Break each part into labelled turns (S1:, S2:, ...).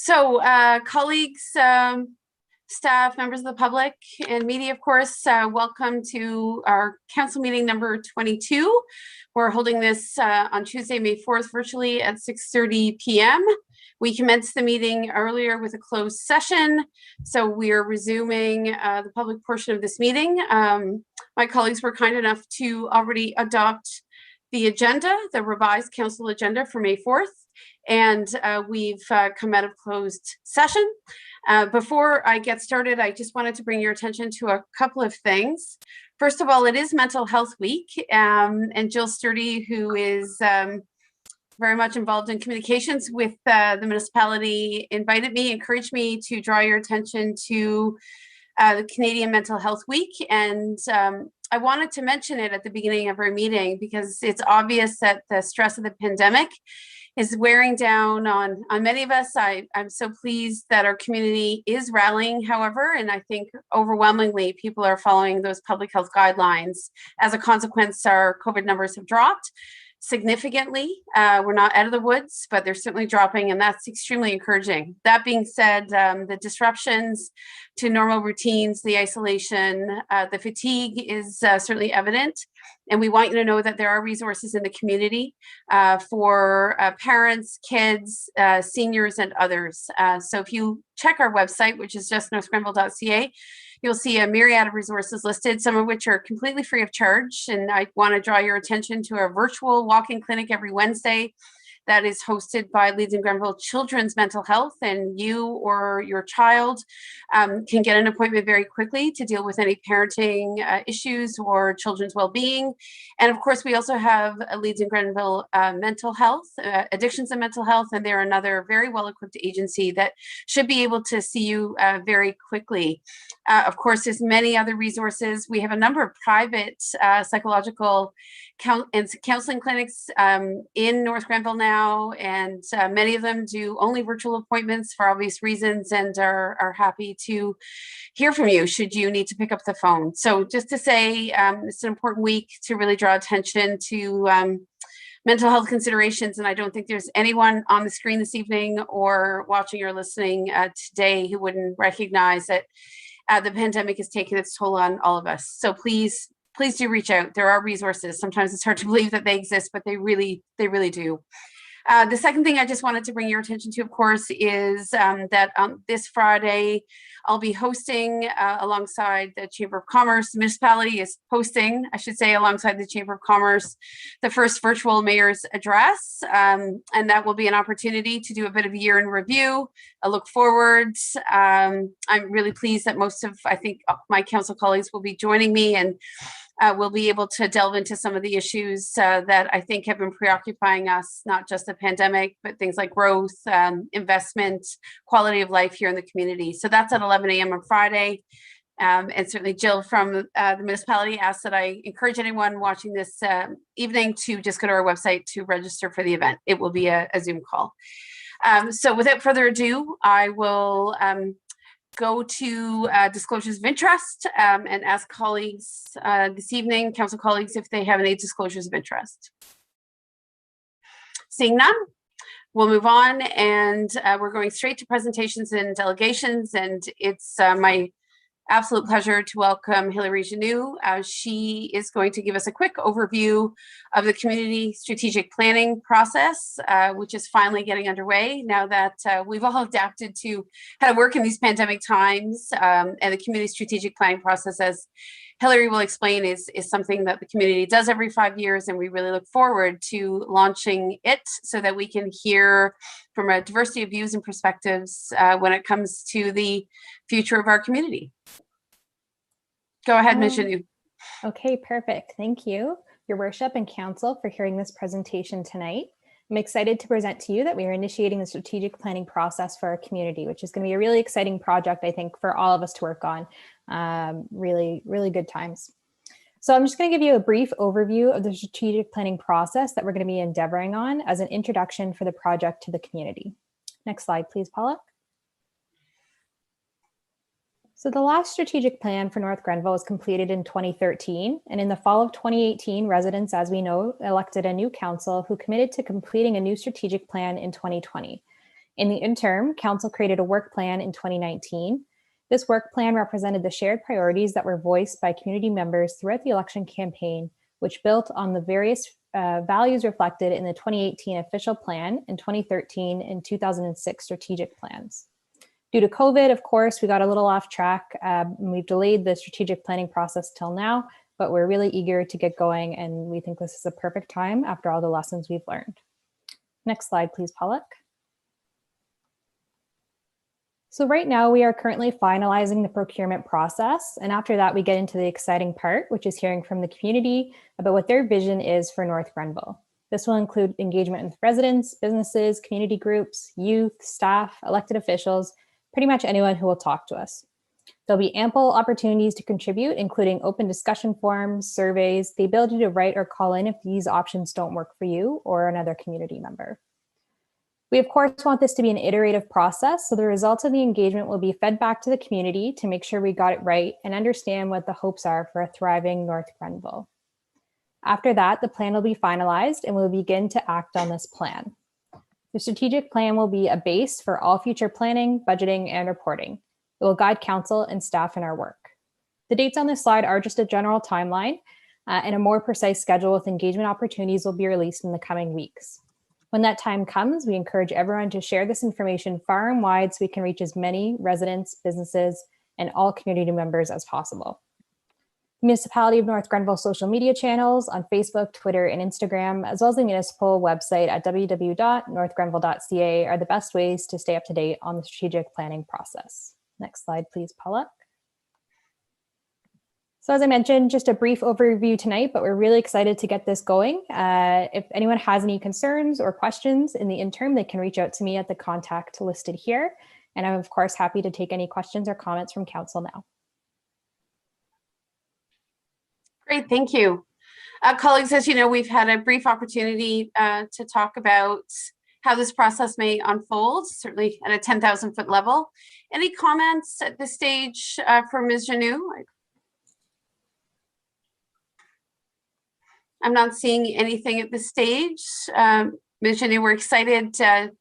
S1: Colleagues, staff, members of the public, and media, of course, welcome to our council meeting number 22. We're holding this on Tuesday, May 4th, virtually at 6:30 p.m. We commenced the meeting earlier with a closed session, so we are resuming the public portion of this meeting. My colleagues were kind enough to already adopt the agenda, the revised council agenda for May 4th. And we've come out of closed session. Before I get started, I just wanted to bring your attention to a couple of things. First of all, it is Mental Health Week, and Jill Sturdy, who is very much involved in communications with the municipality, encouraged me to draw your attention to the Canadian Mental Health Week. And I wanted to mention it at the beginning of our meeting because it's obvious that the stress of the pandemic is wearing down on many of us. I'm so pleased that our community is rallying, however, and I think overwhelmingly people are following those public health guidelines. As a consequence, our COVID numbers have dropped significantly. We're not out of the woods, but they're certainly dropping, and that's extremely encouraging. That being said, the disruptions to normal routines, the isolation, the fatigue is certainly evident. And we want you to know that there are resources in the community for parents, kids, seniors, and others. So if you check our website, which is just northgrenville.ca, you'll see a myriad of resources listed, some of which are completely free of charge. And I want to draw your attention to a virtual walk-in clinic every Wednesday that is hosted by Leeds and Grenville Children's Mental Health, and you or your child can get an appointment very quickly to deal with any parenting issues or children's well-being. And of course, we also have Leeds and Grenville Mental Health, Addictions and Mental Health, and they're another very well-equipped agency that should be able to see you very quickly. Of course, there's many other resources. We have a number of private psychological and counseling clinics in North Grenville now, and many of them do only virtual appointments for obvious reasons and are happy to hear from you should you need to pick up the phone. So just to say, it's an important week to really draw attention to mental health considerations, and I don't think there's anyone on the screen this evening or watching or listening today who wouldn't recognize that the pandemic has taken its toll on all of us. So please do reach out. There are resources. Sometimes it's hard to believe that they exist, but they really do. The second thing I just wanted to bring your attention to, of course, is that this Friday, I'll be hosting alongside the Chamber of Commerce. The municipality is hosting, I should say, alongside the Chamber of Commerce, the first virtual mayor's address. And that will be an opportunity to do a bit of a year in review, a look forward. I'm really pleased that most of, I think, my council colleagues will be joining me, and we'll be able to delve into some of the issues that I think have been preoccupying us, not just the pandemic, but things like growth, investment, quality of life here in the community. So that's at 11 a.m. on Friday. And certainly Jill from the municipality asked that I encourage anyone watching this evening to just go to our website to register for the event. It will be a Zoom call. So without further ado, I will go to disclosures of interest and ask colleagues this evening, council colleagues, if they have any disclosures of interest. Seeing none, we'll move on, and we're going straight to presentations and delegations, and it's my absolute pleasure to welcome Hilary Genoux. She is going to give us a quick overview of the community strategic planning process, which is finally getting underway now that we've all adapted to how to work in these pandemic times. And the community strategic planning process, as Hilary will explain, is something that the community does every 5 years, and we really look forward to launching it so that we can hear from a diversity of views and perspectives when it comes to the future of our community. Go ahead, Ms. Genoux.
S2: Okay, perfect. Thank you, Your Worship and Council, for hearing this presentation tonight. I'm excited to present to you that we are initiating the strategic planning process for our community, which is going to be a really exciting project, I think, for all of us to work on. Really good times. So I'm just going to give you a brief overview of the strategic planning process that we're going to be endeavoring on as an introduction for the project to the community. Next slide, please, Paula. So the last strategic plan for North Grenville was completed in 2013, and in the fall of 2018, residents, as we know, elected a new council who committed to completing a new strategic plan in 2020. In the interim, Council created a work plan in 2019. This work plan represented the shared priorities that were voiced by community members throughout the election campaign, which built on the various values reflected in the 2018 official plan and 2013 and 2006 strategic plans. Due to COVID, of course, we got a little off track. We've delayed the strategic planning process till now, but we're really eager to get going, and we think this is a perfect time after all the lessons we've learned. Next slide, please, Pollock. So right now we are currently finalizing the procurement process. And after that, we get into the exciting part, which is hearing from the community about what their vision is for North Grenville. This will include engagement with residents, businesses, community groups, youth, staff, elected officials, pretty much anyone who will talk to us. There'll be ample opportunities to contribute, including open discussion forums, surveys, the ability to write or call in if these options don't work for you or another community member. We, of course, want this to be an iterative process, so the results of the engagement will be fed back to the community to make sure we got it right and understand what the hopes are for a thriving North Grenville. After that, the plan will be finalized and we'll begin to act on this plan. The strategic plan will be a base for all future planning, budgeting, and reporting. It will guide council and staff in our work. The dates on this slide are just a general timeline, and a more precise schedule with engagement opportunities will be released in the coming weeks. When that time comes, we encourage everyone to share this information far and wide so we can reach as many residents, businesses, and all community members as possible. The Municipality of North Grenville social media channels on Facebook, Twitter, and Instagram, as well as the municipal website at www.northgrenville.ca are the best ways to stay up to date on the strategic planning process. Next slide, please, Paula. So as I mentioned, just a brief overview tonight, but we're really excited to get this going. If anyone has any concerns or questions in the interim, they can reach out to me at the contact listed here. And I'm of course happy to take any questions or comments from council now.
S1: Great, thank you. Colleagues, as you know, we've had a brief opportunity to talk about how this process may unfold, certainly at a 10,000 foot level. Any comments at this stage from Ms. Janou? I'm not seeing anything at this stage. Ms. Janou, we're excited to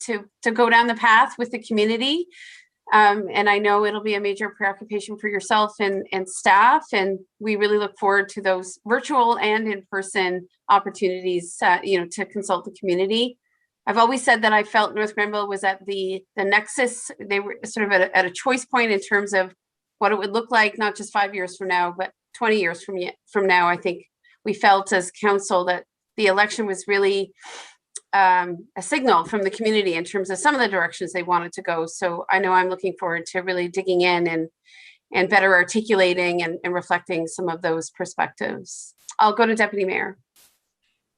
S1: go down the path with the community. And I know it'll be a major preoccupation for yourself and staff. And we really look forward to those virtual and in-person opportunities, to consult the community. I've always said that I felt North Grenville was at the nexus. They were sort of at a choice point in terms of what it would look like, not just 5 years from now, but 20 years from now. I think we felt as council that the election was really a signal from the community in terms of some of the directions they wanted to go. So I know I'm looking forward to really digging in and better articulating and reflecting some of those perspectives. I'll go to Deputy Mayor.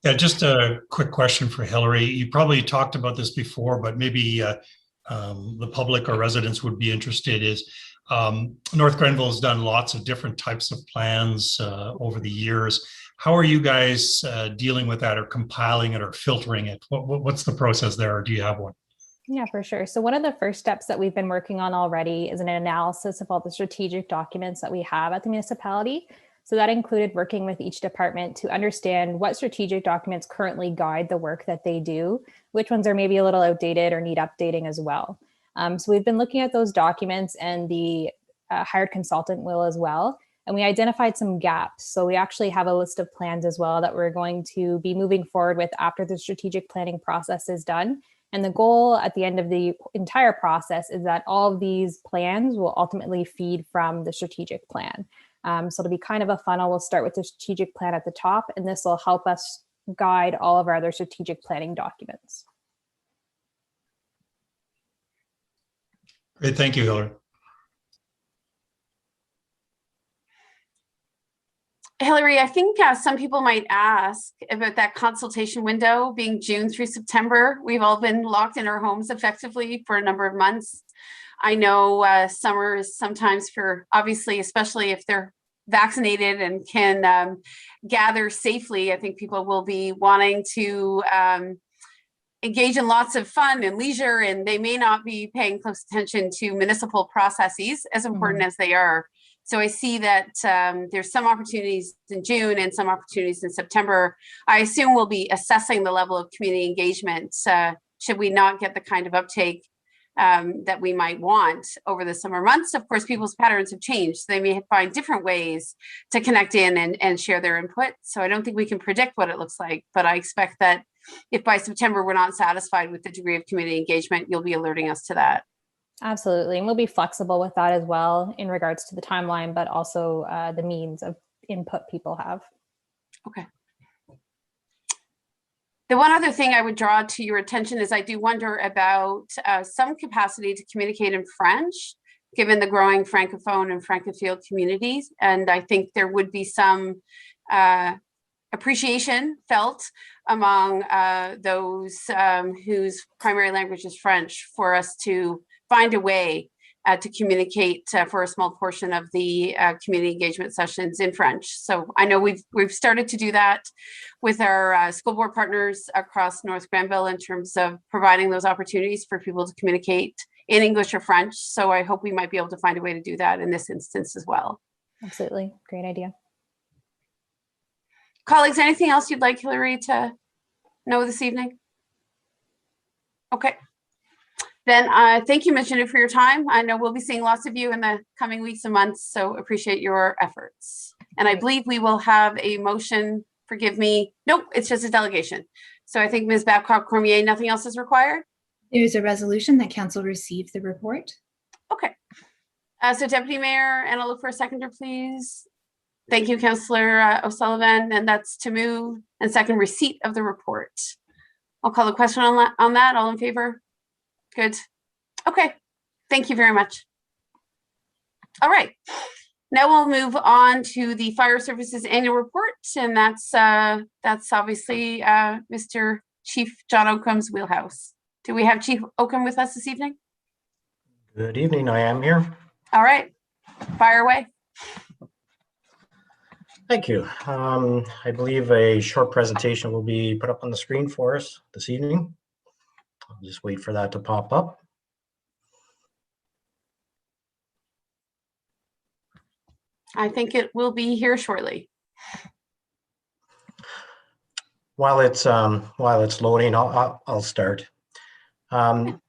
S3: Yeah, just a quick question for Hillary. You probably talked about this before, but maybe the public or residents would be interested is North Grenville has done lots of different types of plans over the years. How are you guys dealing with that or compiling it or filtering it? What's the process there, or do you have one?
S2: Yeah, for sure. So one of the first steps that we've been working on already is an analysis of all the strategic documents that we have at the municipality. So that included working with each department to understand what strategic documents currently guide the work that they do, which ones are maybe a little outdated or need updating as well. So we've been looking at those documents, and the hired consultant will as well. And we identified some gaps. So we actually have a list of plans as well that we're going to be moving forward with after the strategic planning process is done. And the goal at the end of the entire process is that all of these plans will ultimately feed from the strategic plan. So it'll be kind of a funnel. We'll start with the strategic plan at the top, and this will help us guide all of our other strategic planning documents.
S3: Great, thank you, Hillary.
S1: Hillary, I think some people might ask about that consultation window being June through September. We've all been locked in our homes effectively for a number of months. I know summer is sometimes for, obviously, especially if they're vaccinated and can gather safely, I think people will be wanting to engage in lots of fun and leisure, and they may not be paying close attention to municipal processes, as important as they are. So I see that there's some opportunities in June and some opportunities in September. I assume we'll be assessing the level of community engagement should we not get the kind of uptake that we might want over the summer months. Of course, people's patterns have changed. So they may find different ways to connect in and share their input. So I don't think we can predict what it looks like, but I expect that if by September we're not satisfied with the degree of community engagement, you'll be alerting us to that.
S2: Absolutely. And we'll be flexible with that as well in regards to the timeline, but also the means of input people have.
S1: Okay. The one other thing I would draw to your attention is I do wonder about some capacity to communicate in French, given the growing Francophone and Francophile communities. And I think there would be some appreciation felt among those whose primary language is French for us to find a way to communicate for a small portion of the community engagement sessions in French. So I know we've started to do that with our school board partners across North Granville in terms of providing those opportunities for people to communicate in English or French. So I hope we might be able to find a way to do that in this instance as well.
S2: Absolutely. Great idea.
S1: Colleagues, anything else you'd like Hillary to know this evening? Okay. Then thank you, Ms. Janu, for your time. I know we'll be seeing lots of you in the coming weeks and months, so appreciate your efforts. And I believe we will have a motion, forgive me. Nope, it's just a delegation. So I think Ms. Babcock-Cormier, nothing else is required?
S4: There's a resolution that council received the report.
S1: Okay. So Deputy Mayor, and I'll look for a seconder, please. Thank you, Councillor O'Sullivan, and that's to move and second receipt of the report. I'll call the question on that. All in favor? Good. Okay. Thank you very much. All right. Now we'll move on to the Fire Services Annual Report, and that's obviously Mr. Chief John Oakum's wheelhouse. Do we have Chief Oakum with us this evening?
S5: Good evening, I am here.
S1: All right. Fire away.
S5: Thank you. I believe a short presentation will be put up on the screen for us this evening. I'll just wait for that to pop up.
S1: I think it will be here shortly.
S5: While it's loading, I'll start. So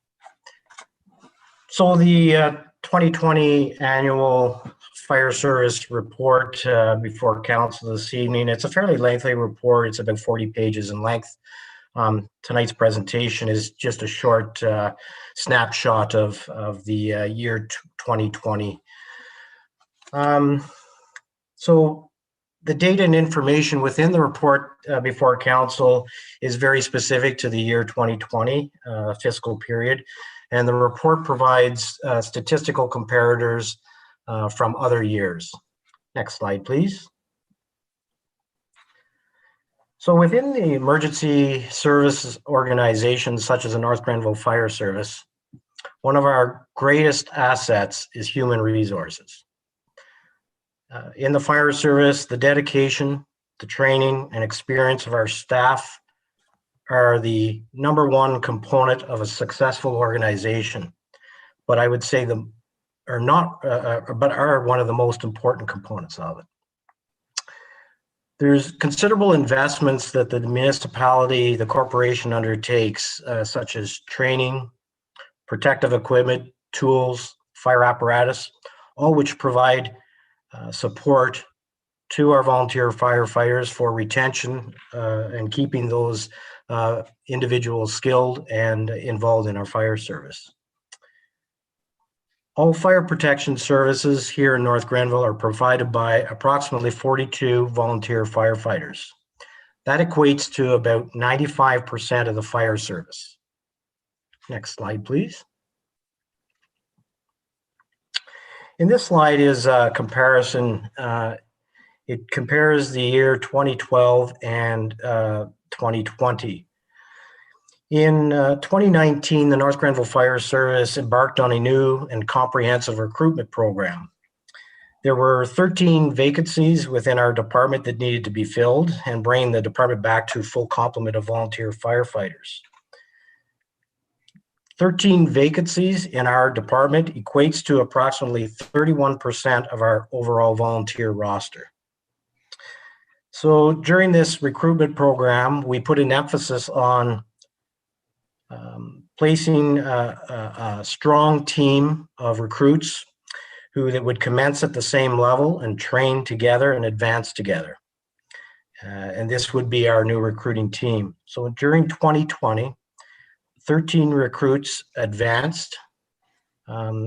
S5: the 2020 annual Fire Service report before council this evening. It's a fairly lengthy report. It's about 40 pages in length. Tonight's presentation is just a short snapshot of the year 2020. So the data and information within the report before council is very specific to the year 2020 fiscal period, and the report provides statistical comparators from other years. Next slide, please. So within the emergency services organizations, such as the North Grenville Fire Service, one of our greatest assets is human resources. In the fire service, the dedication, the training, and experience of our staff are the #1 component of a successful organization. But I would say are one of the most important components of it. There's considerable investments that the municipality, the corporation undertakes, such as training, protective equipment, tools, fire apparatus, all which provide support to our volunteer firefighters for retention and keeping those individuals skilled and involved in our fire service. All fire protection services here in North Grenville are provided by approximately 42 volunteer firefighters. That equates to about 95% of the fire service. Next slide, please. In this slide is a comparison. It compares the year 2012 and 2020. In 2019, the North Grenville Fire Service embarked on a new and comprehensive recruitment program. There were 13 vacancies within our department that needed to be filled and bring the department back to full complement of volunteer firefighters. 13 vacancies in our department equates to approximately 31% of our overall volunteer roster. So during this recruitment program, we put an emphasis on placing a strong team of recruits that would commence at the same level and train together and advance together. And this would be our new recruiting team. So during 2020, 13 recruits advanced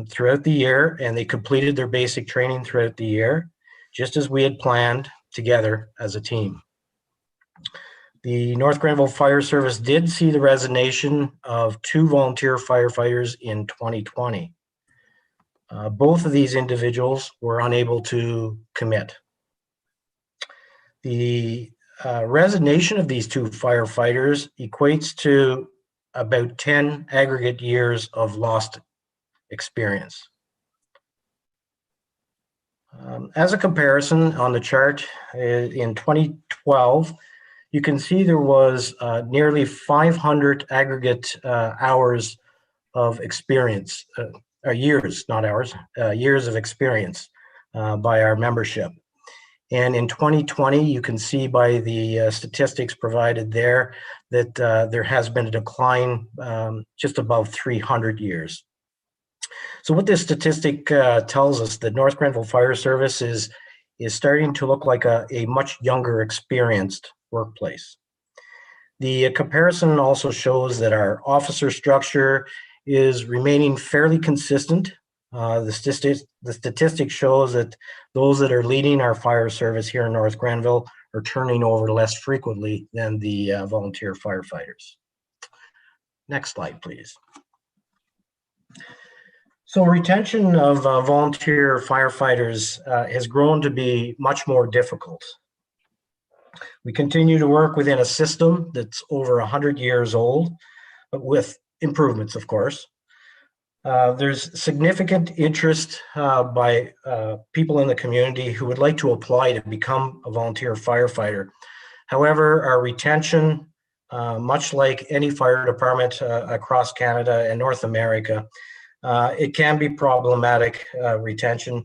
S5: throughout the year, and they completed their basic training throughout the year, just as we had planned together as a team. The North Grenville Fire Service did see the resignation of 2 volunteer firefighters in 2020. Both of these individuals were unable to commit. The resignation of these 2 firefighters equates to about 10 aggregate years of lost experience. As a comparison on the chart, in 2012, you can see there was nearly 500 aggregate hours of experience, years, not hours, years of experience by our membership. And in 2020, you can see by the statistics provided there that there has been a decline just above 300 years. So what this statistic tells us, that North Grenville Fire Service is starting to look like a much younger, experienced workplace. The comparison also shows that our officer structure is remaining fairly consistent. The statistic shows that those that are leading our fire service here in North Grenville are turning over less frequently than the volunteer firefighters. Next slide, please. So retention of volunteer firefighters has grown to be much more difficult. We continue to work within a system that's over 100 years old, but with improvements, of course. There's significant interest by people in the community who would like to apply to become a volunteer firefighter. However, our retention, much like any fire department across Canada and North America, it can be problematic retention.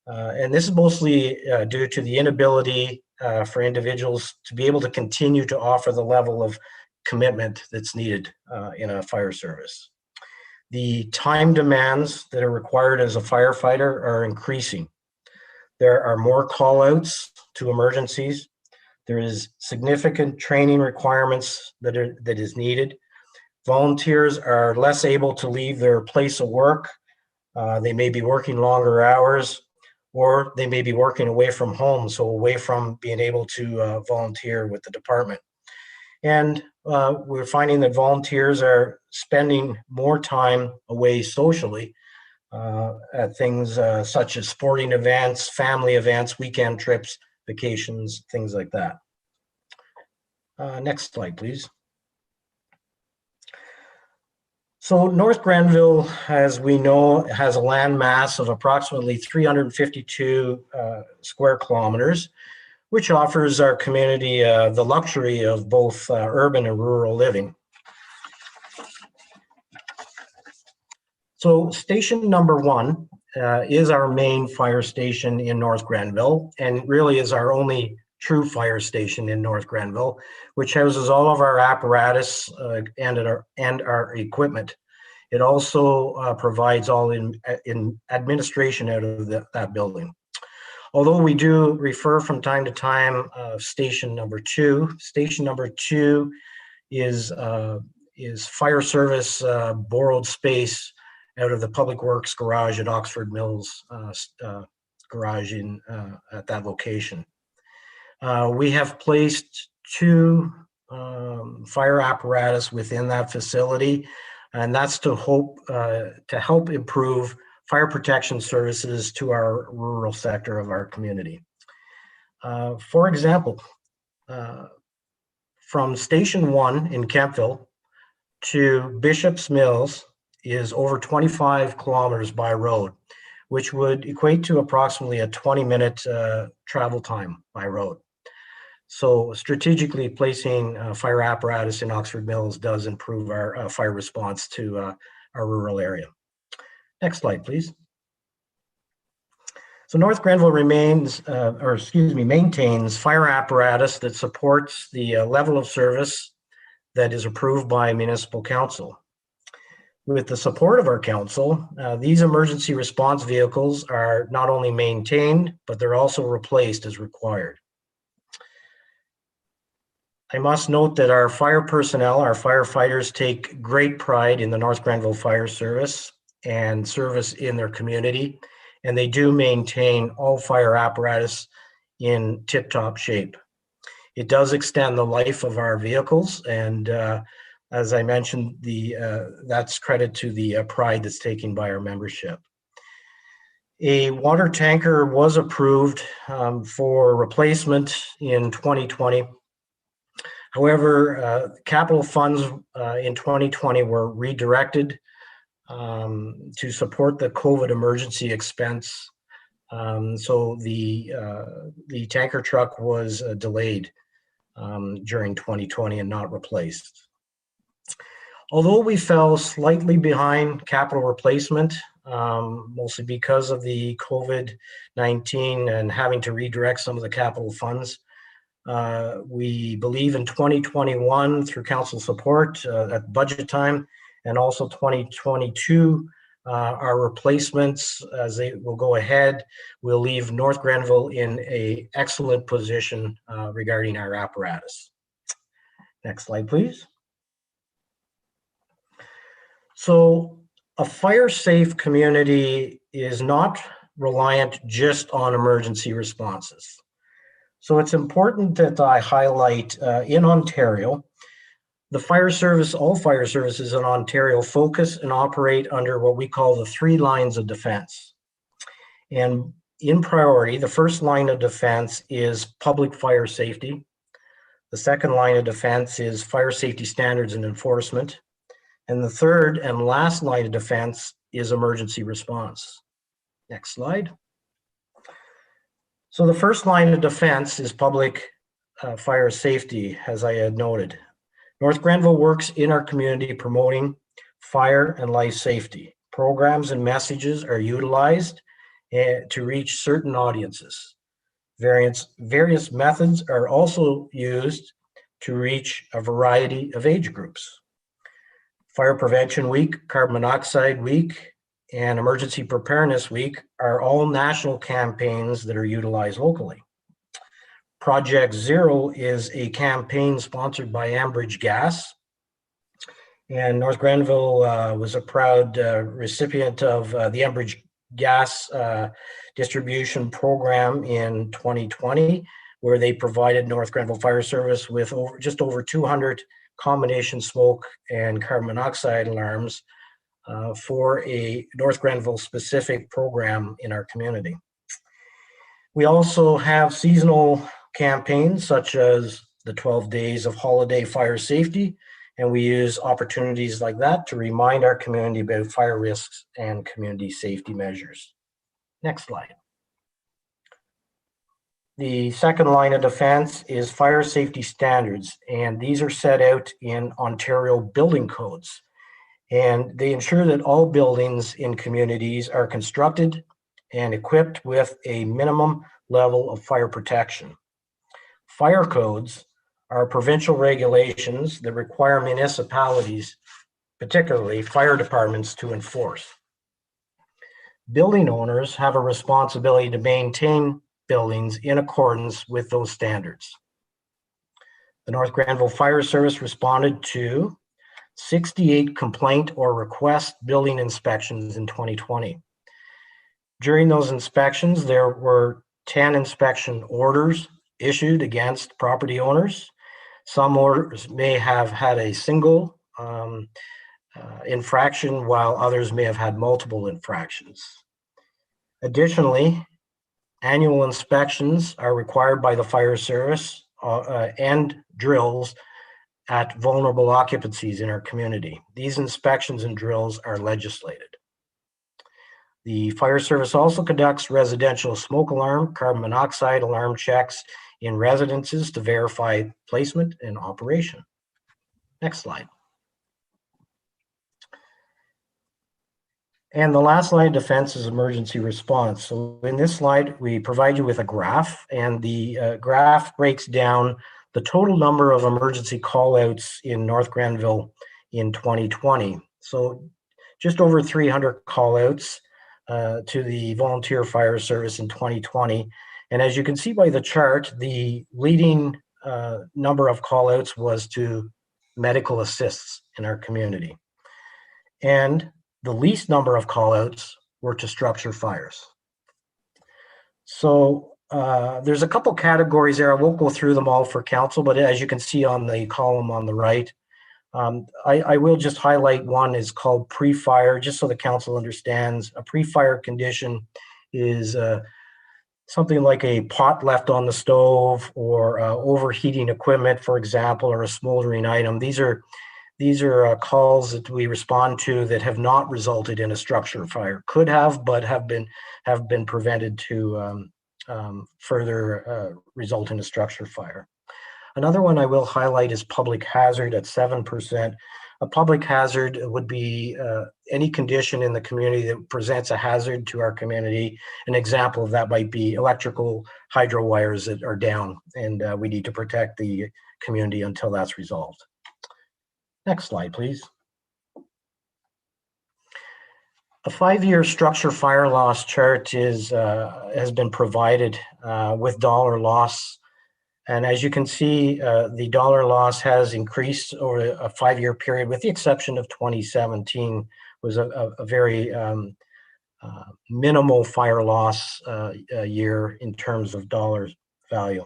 S5: And this is mostly due to the inability for individuals to be able to continue to offer the level of commitment that's needed in a fire service. The time demands that are required as a firefighter are increasing. There are more call-outs to emergencies. There is significant training requirements that is needed. Volunteers are less able to leave their place of work. They may be working longer hours, or they may be working away from home, so away from being able to volunteer with the department. And we're finding that volunteers are spending more time away socially at things such as sporting events, family events, weekend trips, vacations, things like that. Next slide, please. So North Grenville, as we know, has a land mass of approximately 352 square kilometers, which offers our community the luxury of both urban and rural living. So station number 1 is our main fire station in North Grenville, and really is our only true fire station in North Grenville, which houses all of our apparatus and our equipment. It also provides all in administration out of that building. Although we do refer from time to time station number 2. Station number 2 is fire service borrowed space out of the Public Works garage at Oxford Mills garage at that location. We have placed 2 fire apparatus within that facility, and that's to help improve fire protection services to our rural sector of our community. For example, from Station 1 in Kemptville to Bishop's Mills is over 25 kilometers by road, which would equate to approximately a 20-minute travel time by road. So strategically placing fire apparatus in Oxford Mills does improve our fire response to our rural area. Next slide, please. So North Grenville maintains fire apparatus that supports the level of service that is approved by municipal council. With the support of our council, these emergency response vehicles are not only maintained, but they're also replaced as required. I must note that our fire personnel, our firefighters, take great pride in the North Grenville Fire Service and service in their community, and they do maintain all fire apparatus in tip-top shape. It does extend the life of our vehicles, and as I mentioned, that's credit to the pride that's taken by our membership. A water tanker was approved for replacement in 2020. However, capital funds in 2020 were redirected to support the COVID emergency expense. So the tanker truck was delayed during 2020 and not replaced. Although we fell slightly behind capital replacement, mostly because of the COVID-19 and having to redirect some of the capital funds, we believe in 2021 through council support at budget time, and also 2022, our replacements, as they will go ahead, will leave North Grenville in an excellent position regarding our apparatus. Next slide, please. So a fire-safe community is not reliant just on emergency responses. So it's important that I highlight in Ontario, the fire service, all fire services in Ontario focus and operate under what we call the 3 lines of defense. And in priority, the first line of defense is public fire safety. The second line of defense is fire safety standards and enforcement. And the third and last line of defense is emergency response. Next slide. So the first line of defense is public fire safety, as I had noted. North Grenville works in our community promoting fire and life safety. Programs and messages are utilized to reach certain audiences. Various methods are also used to reach a variety of age groups. Fire Prevention Week, Carbon Monoxide Week, and Emergency Preparedness Week are all national campaigns that are utilized locally. Project Zero is a campaign sponsored by Ambridge Gas, and North Grenville was a proud recipient of the Ambridge Gas distribution program in 2020, where they provided North Grenville Fire Service with just over 200 combination smoke and carbon monoxide alarms for a North Grenville specific program in our community. We also have seasonal campaigns such as the 12 days of holiday fire safety, and we use opportunities like that to remind our community about fire risks and community safety measures. Next slide. The second line of defense is fire safety standards, and these are set out in Ontario building codes. And they ensure that all buildings in communities are constructed and equipped with a minimum level of fire protection. Fire codes are provincial regulations that require municipalities, particularly fire departments, to enforce. Building owners have a responsibility to maintain buildings in accordance with those standards. The North Grenville Fire Service responded to 68 complaint or request building inspections in 2020. During those inspections, there were 10 inspection orders issued against property owners. Some orders may have had a single infraction, while others may have had multiple infractions. Additionally, annual inspections are required by the fire service and drills at vulnerable occupancies in our community. These inspections and drills are legislated. The fire service also conducts residential smoke alarm, carbon monoxide alarm checks in residences to verify placement and operation. Next slide. And the last line of defense is emergency response. So in this slide, we provide you with a graph, and the graph breaks down the total number of emergency callouts in North Grenville in 2020. So just over 300 callouts to the volunteer fire service in 2020. And as you can see by the chart, the leading number of callouts was to medical assists in our community. And the least number of callouts were to structure fires. So there's a couple categories there. I won't go through them all for council, but as you can see on the column on the right, I will just highlight one is called pre-fire, just so the council understands. A pre-fire condition is something like a pot left on the stove or overheating equipment, for example, or a smoldering item. These are calls that we respond to that have not resulted in a structure fire. Could have, but have been prevented to further result in a structure fire. Another one I will highlight is public hazard at 7%. A public hazard would be any condition in the community that presents a hazard to our community. An example of that might be electrical hydro wires that are down, and we need to protect the community until that's resolved. Next slide, please. A 5-year structure fire loss chart has been provided with dollar loss. And as you can see, the dollar loss has increased over a 5-year period, with the exception of 2017, was a very minimal fire loss year in terms of dollar value.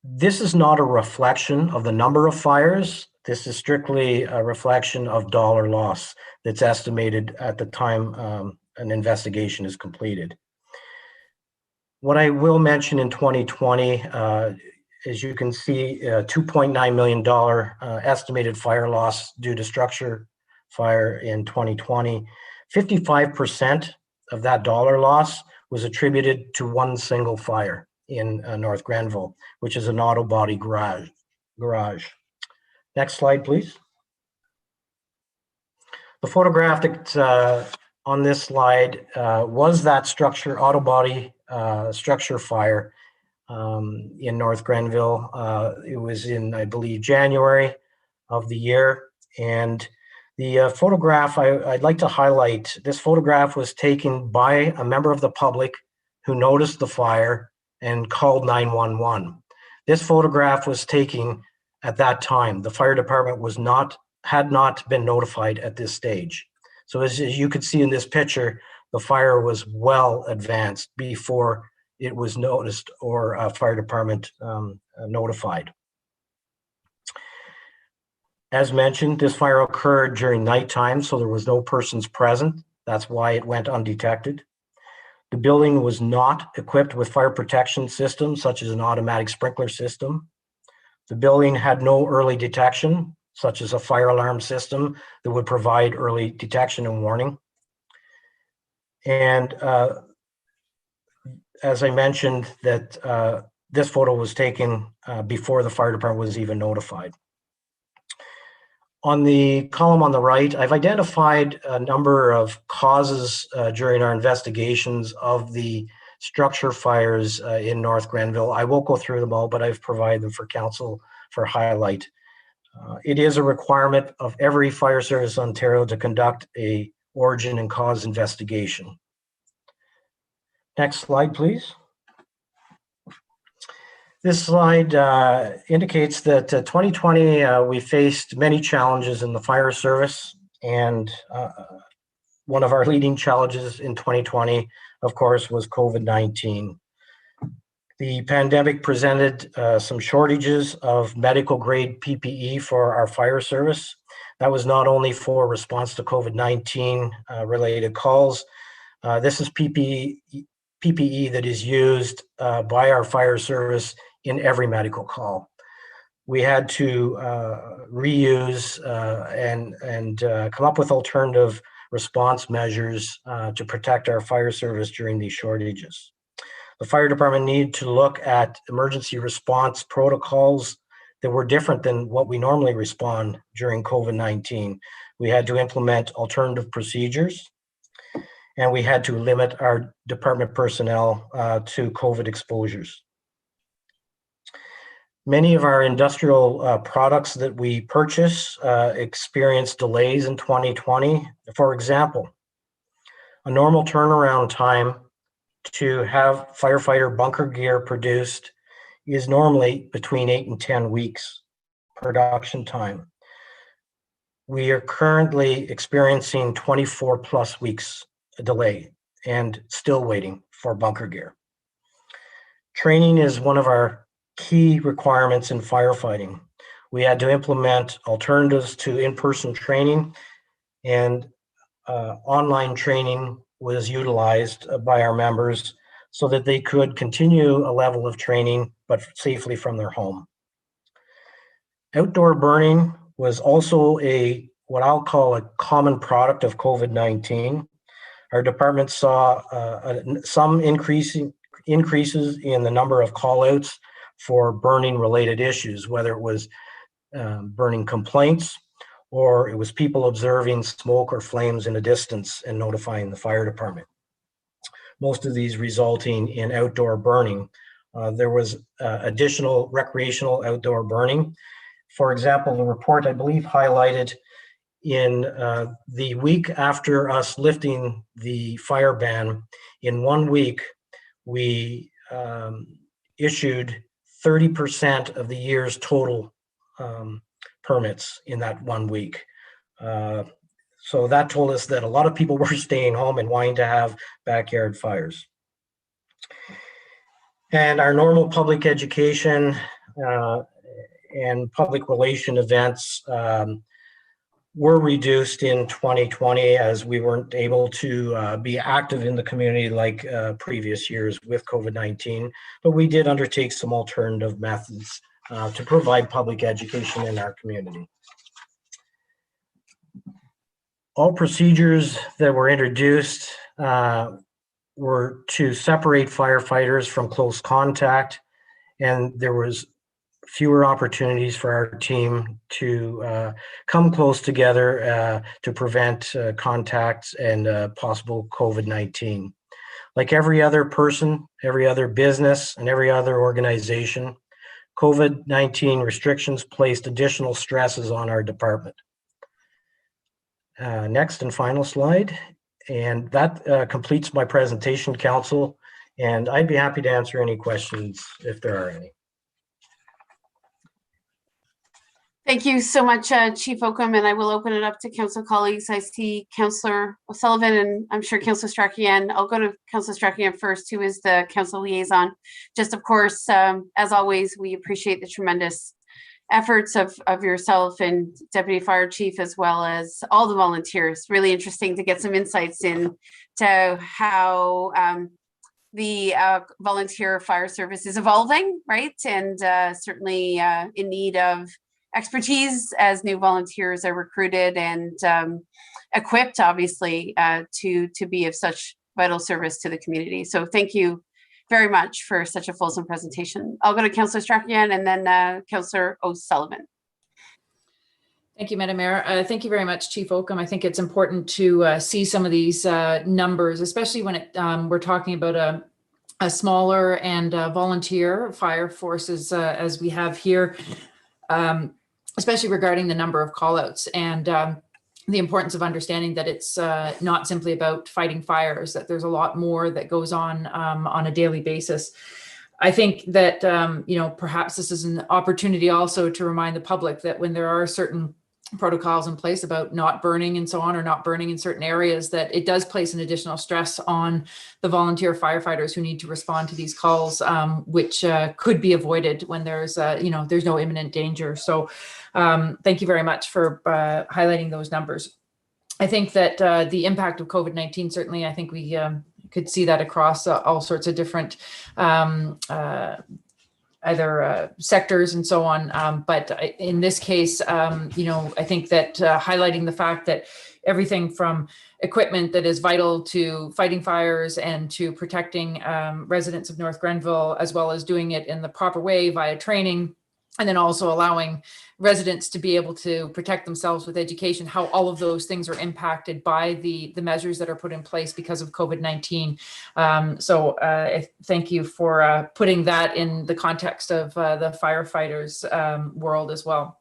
S5: This is not a reflection of the number of fires. This is strictly a reflection of dollar loss that's estimated at the time an investigation is completed. What I will mention in 2020, as you can see, $2.9 million estimated fire loss due to structure fire in 2020. 55% of that dollar loss was attributed to one single fire in North Grenville, which is an auto body garage. Next slide, please. The photograph that's on this slide was that auto body structure fire in North Grenville. It was in, I believe, January of the year. And the photograph I'd like to highlight, this photograph was taken by a member of the public who noticed the fire and called 911. This photograph was taken at that time. The fire department had not been notified at this stage. So as you can see in this picture, the fire was well advanced before it was noticed or fire department notified. As mentioned, this fire occurred during nighttime, so there was no persons present. That's why it went undetected. The building was not equipped with fire protection systems, such as an automatic sprinkler system. The building had no early detection, such as a fire alarm system that would provide early detection and warning. And as I mentioned, that this photo was taken before the fire department was even notified. On the column on the right, I've identified a number of causes during our investigations of the structure fires in North Grenville. I won't go through them all, but I've provided them for council for highlight. It is a requirement of every fire service in Ontario to conduct a origin and cause investigation. Next slide, please. This slide indicates that 2020, we faced many challenges in the fire service, and one of our leading challenges in 2020, of course, was COVID-19. The pandemic presented some shortages of medical grade PPE for our fire service. That was not only for response to COVID-19 related calls. This is PPE that is used by our fire service in every medical call. We had to reuse and come up with alternative response measures to protect our fire service during these shortages. The fire department needed to look at emergency response protocols that were different than what we normally respond during COVID-19. We had to implement alternative procedures, and we had to limit our department personnel to COVID exposures. Many of our industrial products that we purchase experienced delays in 2020. For example, a normal turnaround time to have firefighter bunker gear produced is normally between 8 and 10 weeks production time. We are currently experiencing 24 plus weeks delay and still waiting for bunker gear. Training is one of our key requirements in firefighting. We had to implement alternatives to in-person training, and online training was utilized by our members so that they could continue a level of training, but safely from their home. Outdoor burning was also what I'll call a common product of COVID-19. Our department saw some increases in the number of call-outs for burning related issues, whether it was burning complaints or it was people observing smoke or flames in a distance and notifying the fire department. Most of these resulting in outdoor burning. There was additional recreational outdoor burning. For example, the report, I believe, highlighted in the week after us lifting the fire ban, in 1 week, we issued 30% of the year's total permits in that 1 week. So that told us that a lot of people were staying home and wanting to have backyard fires. And our normal public education and public relation events were reduced in 2020 as we weren't able to be active in the community like previous years with COVID-19, but we did undertake some alternative methods to provide public education in our community. All procedures that were introduced were to separate firefighters from close contact, and there was fewer opportunities for our team to come close together to prevent contacts and possible COVID-19. Like every other person, every other business, and every other organization, COVID-19 restrictions placed additional stresses on our department. Next and final slide. And that completes my presentation, Council, and I'd be happy to answer any questions if there are any.
S1: Thank you so much, Chief Oakham, and I will open it up to council colleagues. I see Councillor O'Sullivan and I'm sure Councillor Strachan. I'll go to Councillor Strachan first, who is the council liaison. Just of course, as always, we appreciate the tremendous efforts of yourself and Deputy Fire Chief, as well as all the volunteers. Really interesting to get some insights into how the volunteer fire service is evolving, right? And certainly in need of expertise as new volunteers are recruited and equipped, obviously, to be of such vital service to the community. So thank you very much for such a fulsome presentation. I'll go to Councillor Strachan and then Councillor O'Sullivan.
S6: Thank you, Madam Mayor. Thank you very much, Chief Oakham. I think it's important to see some of these numbers, especially when we're talking about a smaller and volunteer fire forces as we have here, especially regarding the number of callouts and the importance of understanding that it's not simply about fighting fires, that there's a lot more that goes on a daily basis. I think that, perhaps this is an opportunity also to remind the public that when there are certain protocols in place about not burning and so on, or not burning in certain areas, that it does place an additional stress on the volunteer firefighters who need to respond to these calls, which could be avoided when there's there's no imminent danger. So thank you very much for highlighting those numbers. I think that the impact of COVID-19, certainly, I think we could see that across all sorts of different either sectors and so on. But in this case, I think that highlighting the fact that everything from equipment that is vital to fighting fires and to protecting residents of North Grenville, as well as doing it in the proper way via training, and then also allowing residents to be able to protect themselves with education, how all of those things are impacted by the measures that are put in place because of COVID-19. Thank you for putting that in the context of the firefighters world as well.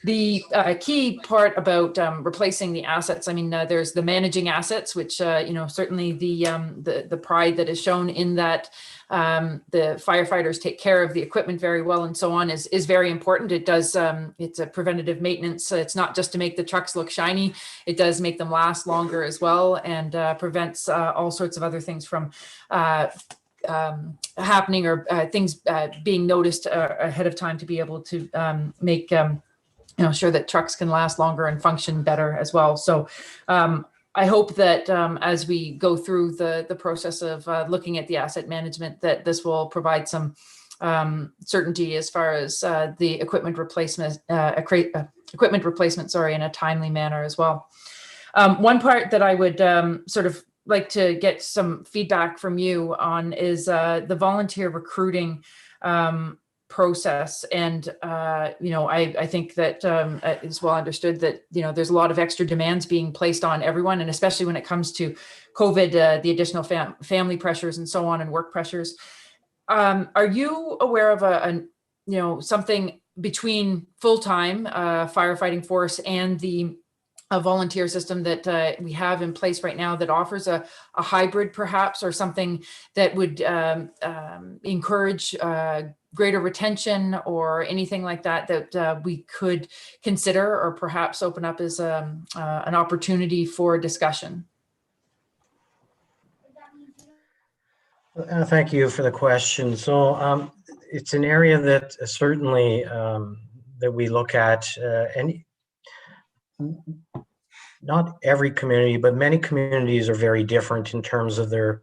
S6: The key part about replacing the assets, I mean, there's the managing assets, which, certainly the pride that is shown in that the firefighters take care of the equipment very well and so on is very important. It does, it's a preventative maintenance. It's not just to make the trucks look shiny. It does make them last longer as well, and prevents all sorts of other things from happening, or things being noticed ahead of time to be able to make sure that trucks can last longer and function better as well. So I hope that as we go through the process of looking at the asset management, that this will provide some certainty as far as the equipment replacement, in a timely manner as well. One part that I would sort of like to get some feedback from you on is the volunteer recruiting process. And, I think that it's well understood that, there's a lot of extra demands being placed on everyone. And especially when it comes to COVID, the additional family pressures and so on, and work pressures. Are you aware of something between full-time firefighting force and the volunteer system that we have in place right now that offers a hybrid perhaps, or something that would encourage greater retention or anything like that we could consider, or perhaps open up as an opportunity for discussion?
S5: Thank you for the question. So it's an area that certainly that we look at, and not every community, but many communities are very different in terms of their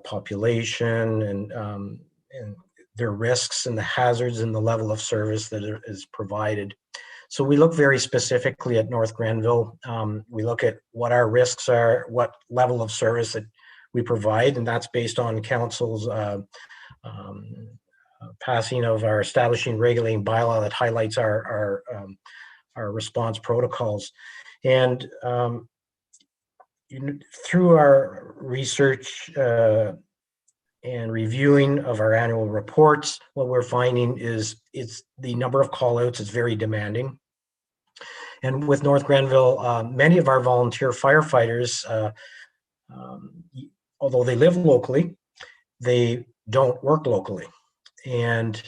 S5: population and their risks and the hazards and the level of service that is provided. So we look very specifically at North Grenville. We look at what our risks are, what level of service that we provide, and that's based on council's passing of our establishing regulating bylaw that highlights our response protocols. And through our research and reviewing of our annual reports, what we're finding is it's the number of call-outs is very demanding. And with North Grenville, many of our volunteer firefighters, although they live locally, they don't work locally. And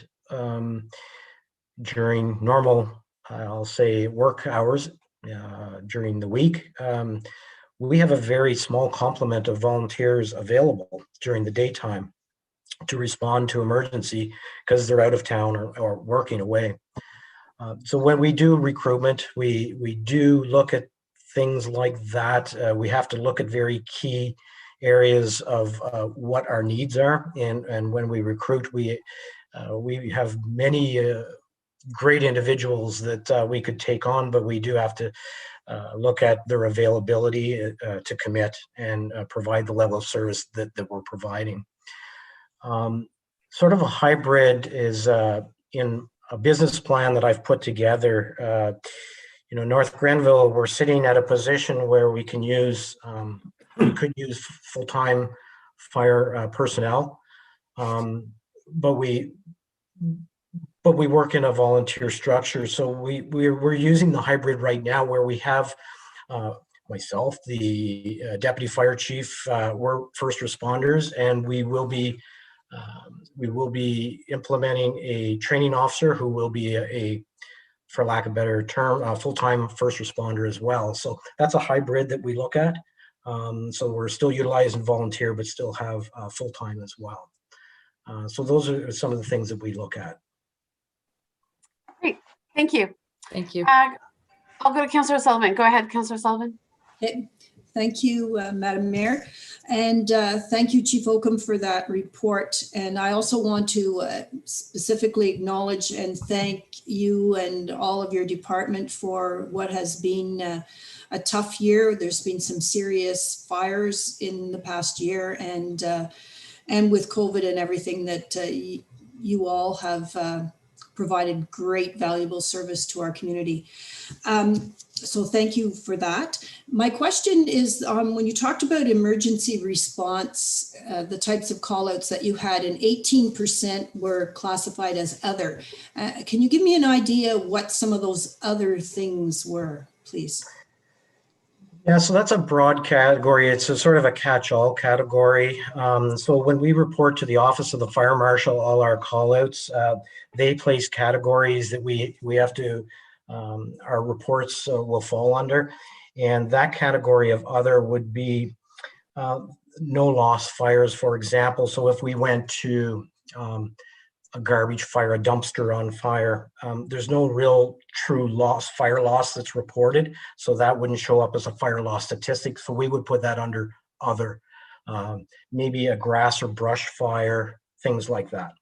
S5: during normal, I'll say, work hours during the week, we have a very small complement of volunteers available during the daytime to respond to emergency because they're out of town or working away. So when we do recruitment, we do look at things like that. We have to look at very key areas of what our needs are. And when we recruit, we have many great individuals that we could take on, but we do have to look at their availability to commit and provide the level of service that we're providing. Sort of a hybrid is in a business plan that I've put together. North Grenville, we're sitting at a position where we can use, we could use full-time fire personnel, but we work in a volunteer structure. So we're using the hybrid right now, where we have myself, the deputy fire chief, we're first responders, and we will be implementing a training officer who will be a for lack of a better term, a full-time first responder as well. So that's a hybrid that we look at. So we're still utilizing volunteer, but still have full-time as well. So those are some of the things that we look at.
S1: Great, thank you.
S6: Thank you.
S1: I'll go to Councillor Sullivan. Go ahead, Councillor Sullivan.
S7: Okay. Thank you, Madam Mayor. And thank you, Chief Oakham, for that report. And I also want to specifically acknowledge and thank you and all of your department for what has been a tough year. There's been some serious fires in the past year, and with COVID and everything that you all have provided great, valuable service to our community. So thank you for that. My question is, when you talked about emergency response, the types of callouts that you had, and 18% were classified as other. Can you give me an idea what some of those other things were, please?
S5: Yeah, so that's a broad category. It's a sort of a catch-all category. So when we report to the Office of the Fire Marshal all our callouts, they place categories that we have to, our reports will fall under. And that category of other would be no lost fires, for example. So if we went to a garbage fire, a dumpster on fire, there's no real true fire loss that's reported. So that wouldn't show up as a fire loss statistic. So we would put that under other, maybe a grass or brush fire, things like that.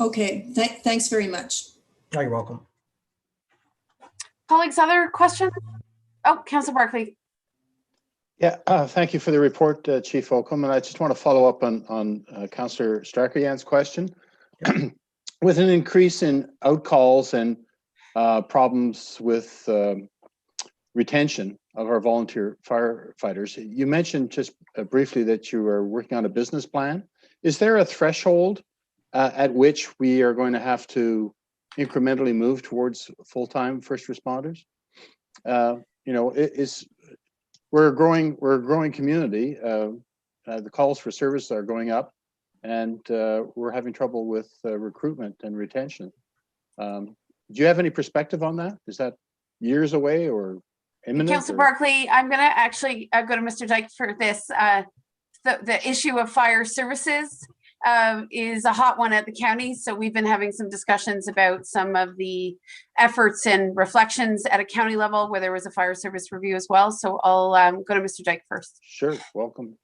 S7: Okay, thanks very much.
S5: Oh, you're welcome.
S1: Colleagues, other questions? Oh, Councillor Barkley.
S8: Yeah, thank you for the report, Chief Holcomb. And I just want to follow up on Councillor Strackeryan's question. Yeah. With an increase in outcalls and problems with retention of our volunteer firefighters, you mentioned just briefly that you are working on a business plan. Is there a threshold at which we are going to have to incrementally move towards full-time first responders? You know, we're a growing community. The calls for service are going up, and we're having trouble with recruitment and retention. Do you have any perspective on that? Is that years away or imminent?
S1: Councillor Barkley, I'm going to actually go to Mr. Dyke for this. The issue of fire services is a hot one at the county. So we've been having some discussions about some of the efforts and reflections at a county level where there was a fire service review as well. So I'll go to Mr. Dyke first.
S8: Sure, welcome.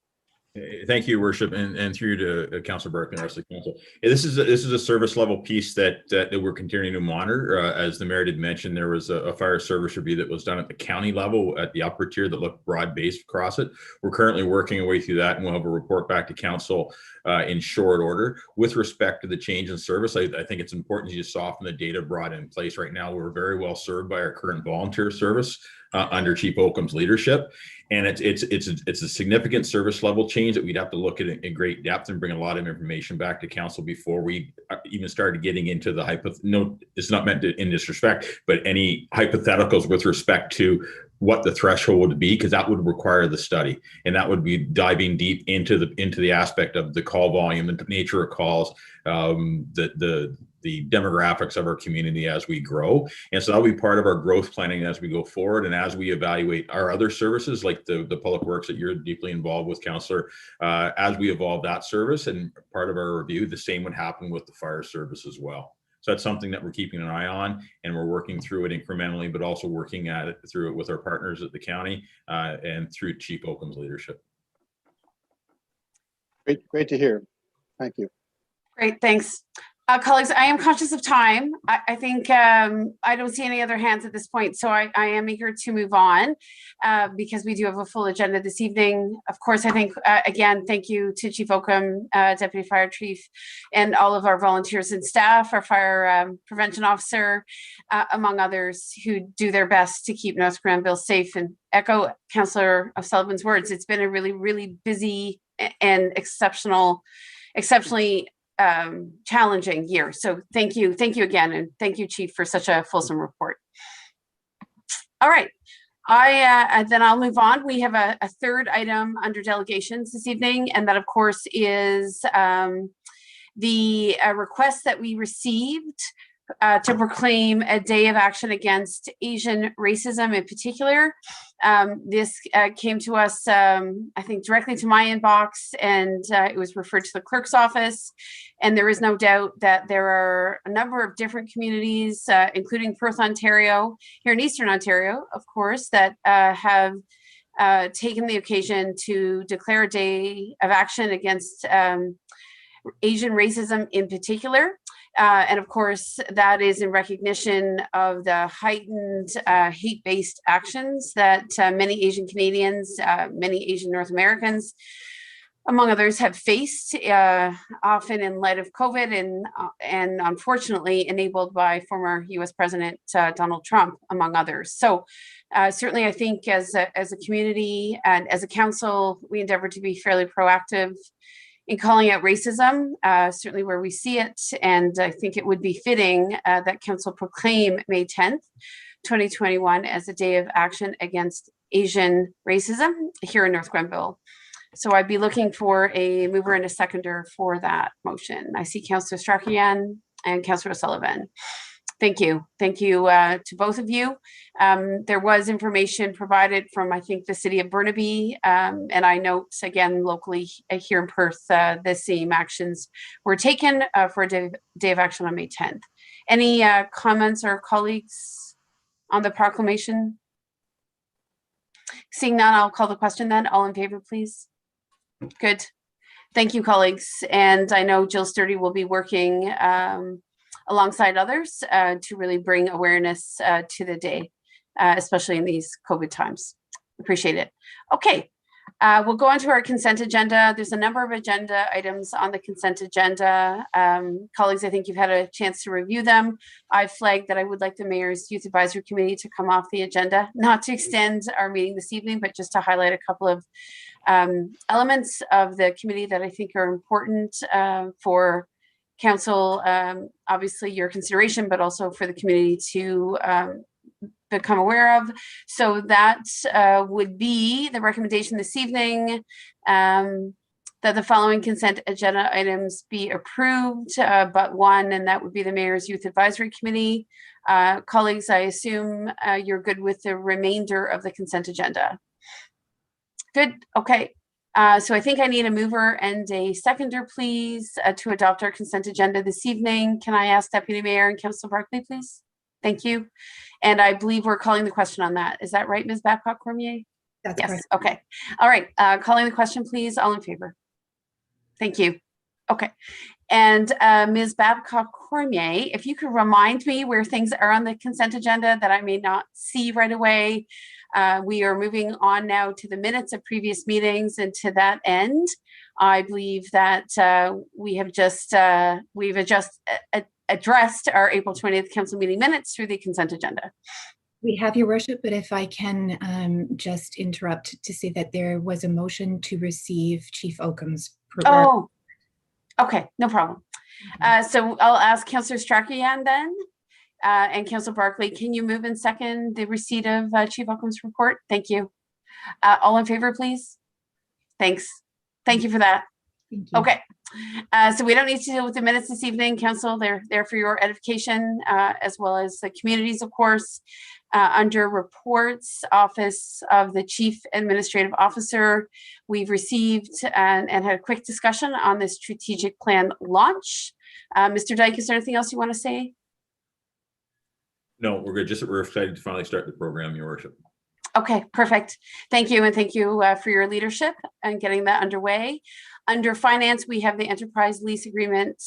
S9: Thank you, Worship, and through to Councillor Burke and the rest of the council. Yeah, this is a service level piece that we're continuing to monitor. As the mayor did mention, there was a fire service review that was done at the county level at the upper tier that looked broad-based across it. We're currently working our way through that, and we'll have a report back to council in short order. With respect to the change in service, I think it's important to soften the data brought in place right now. We're very well served by our current volunteer service under Chief Holcomb's leadership. And it's a significant service level change that we'd have to look at in great depth and bring a lot of information back to council before we even started getting into the no, it's not meant to in disrespect, but any hypotheticals with respect to what the threshold would be, because that would require the study, and that would be diving deep into the aspect of the call volume and the nature of calls, the demographics of our community as we grow. And so that'll be part of our growth planning as we go forward. And as we evaluate our other services, like the public works that you're deeply involved with, Councillor, as we evolve that service and part of our review, the same would happen with the fire service as well. So that's something that we're keeping an eye on, and we're working through it incrementally, but also working at it through it with our partners at the county and through Chief Holcomb's leadership.
S8: Great to hear. Thank you.
S1: Great, thanks. Colleagues, I am conscious of time. I think I don't see any other hands at this point, so I am eager to move on because we do have a full agenda this evening. Of course, I think, again, thank you to Chief Holcomb, Deputy Fire Chief, and all of our volunteers and staff, our fire prevention officer, among others, who do their best to keep North Granville safe. And echo Councillor O'Sullivan's words, it's been a really, really busy and exceptionally challenging year. So thank you again, and thank you, Chief, for such a fulsome report. All right, then I'll move on. We have a third item under delegations this evening, and that, of course, is the request that we received to proclaim a day of action against Asian racism in particular. This came to us, I think, directly to my inbox, and it was referred to the clerk's office. And there is no doubt that there are a number of different communities, including Perth, Ontario, here in Eastern Ontario, of course, that have taken the occasion to declare a day of action against Asian racism in particular. And of course, that is in recognition of the heightened hate-based actions that many Asian Canadians, many Asian North Americans among others, have faced, often in light of COVID and unfortunately enabled by former U.S. President Donald Trump, among others. So certainly, I think as a community and as a council, we endeavor to be fairly proactive in calling out racism, certainly where we see it. And I think it would be fitting that council proclaim May 10th, 2021 as a day of action against Asian racism here in North Grenville. So I'd be looking for a mover and a seconder for that motion. I see Councillor Strakian and Councillor O'Sullivan. Thank you. Thank you to both of you. There was information provided from, I think, the city of Burnaby. And I note, again, locally here in Perth, the same actions were taken for a day of action on May 10th. Any comments or colleagues on the proclamation? Seeing none, I'll call the question then. All in favor, please. Good. Thank you, colleagues. And I know Jill Sturdy will be working alongside others to really bring awareness to the day, especially in these COVID times. Appreciate it. Okay, we'll go on to our consent agenda. There's a number of agenda items on the consent agenda. Colleagues, I think you've had a chance to review them. I've flagged that I would like the Mayor's Youth Advisory Committee to come off the agenda, not to extend our meeting this evening, but just to highlight a couple of elements of the committee that I think are important for council, obviously your consideration, but also for the community to become aware of. So that would be the recommendation this evening, that the following consent agenda items be approved, but one, and that would be the Mayor's Youth Advisory Committee. Colleagues, I assume you're good with the remainder of the consent agenda. Good, okay. So I think I need a mover and a seconder, please, to adopt our consent agenda this evening. Can I ask Deputy Mayor and Councillor Barclay, please? Thank you. And I believe we're calling the question on that. Is that right, Ms. Babcock-Cormier?
S4: That's
S1: Yes,
S4: correct.
S1: okay. All right, calling the question, please. All in favor? Thank you. Okay. And Ms. Babcock-Cormier, if you could remind me where things are on the consent agenda that I may not see right away. We are moving on now to the minutes of previous meetings, and to that end, I believe that we've addressed our April 20th council meeting minutes through the consent agenda.
S4: We have, Your Worship, but if I can just interrupt to say that there was a motion to receive Chief Oakham's.
S1: Oh, okay, no problem. So I'll ask Councillor Strakian then. And Councillor Barclay, can you move and second the receipt of Chief Oakham's report? Thank you. All in favor, please? Thanks. Thank you for that.
S4: Thank you.
S1: Okay. So we don't need to deal with the minutes this evening, Council. They're there for your edification, as well as the communities, of course. Under reports, Office of the Chief Administrative Officer, we've received and had a quick discussion on the strategic plan launch. Mr. Dyke, is there anything else you want to say?
S9: No, we're good. Just that we're excited to finally start the program, Your Worship.
S1: Okay, perfect. Thank you. And thank you for your leadership and getting that underway. Under finance, we have the enterprise lease agreement,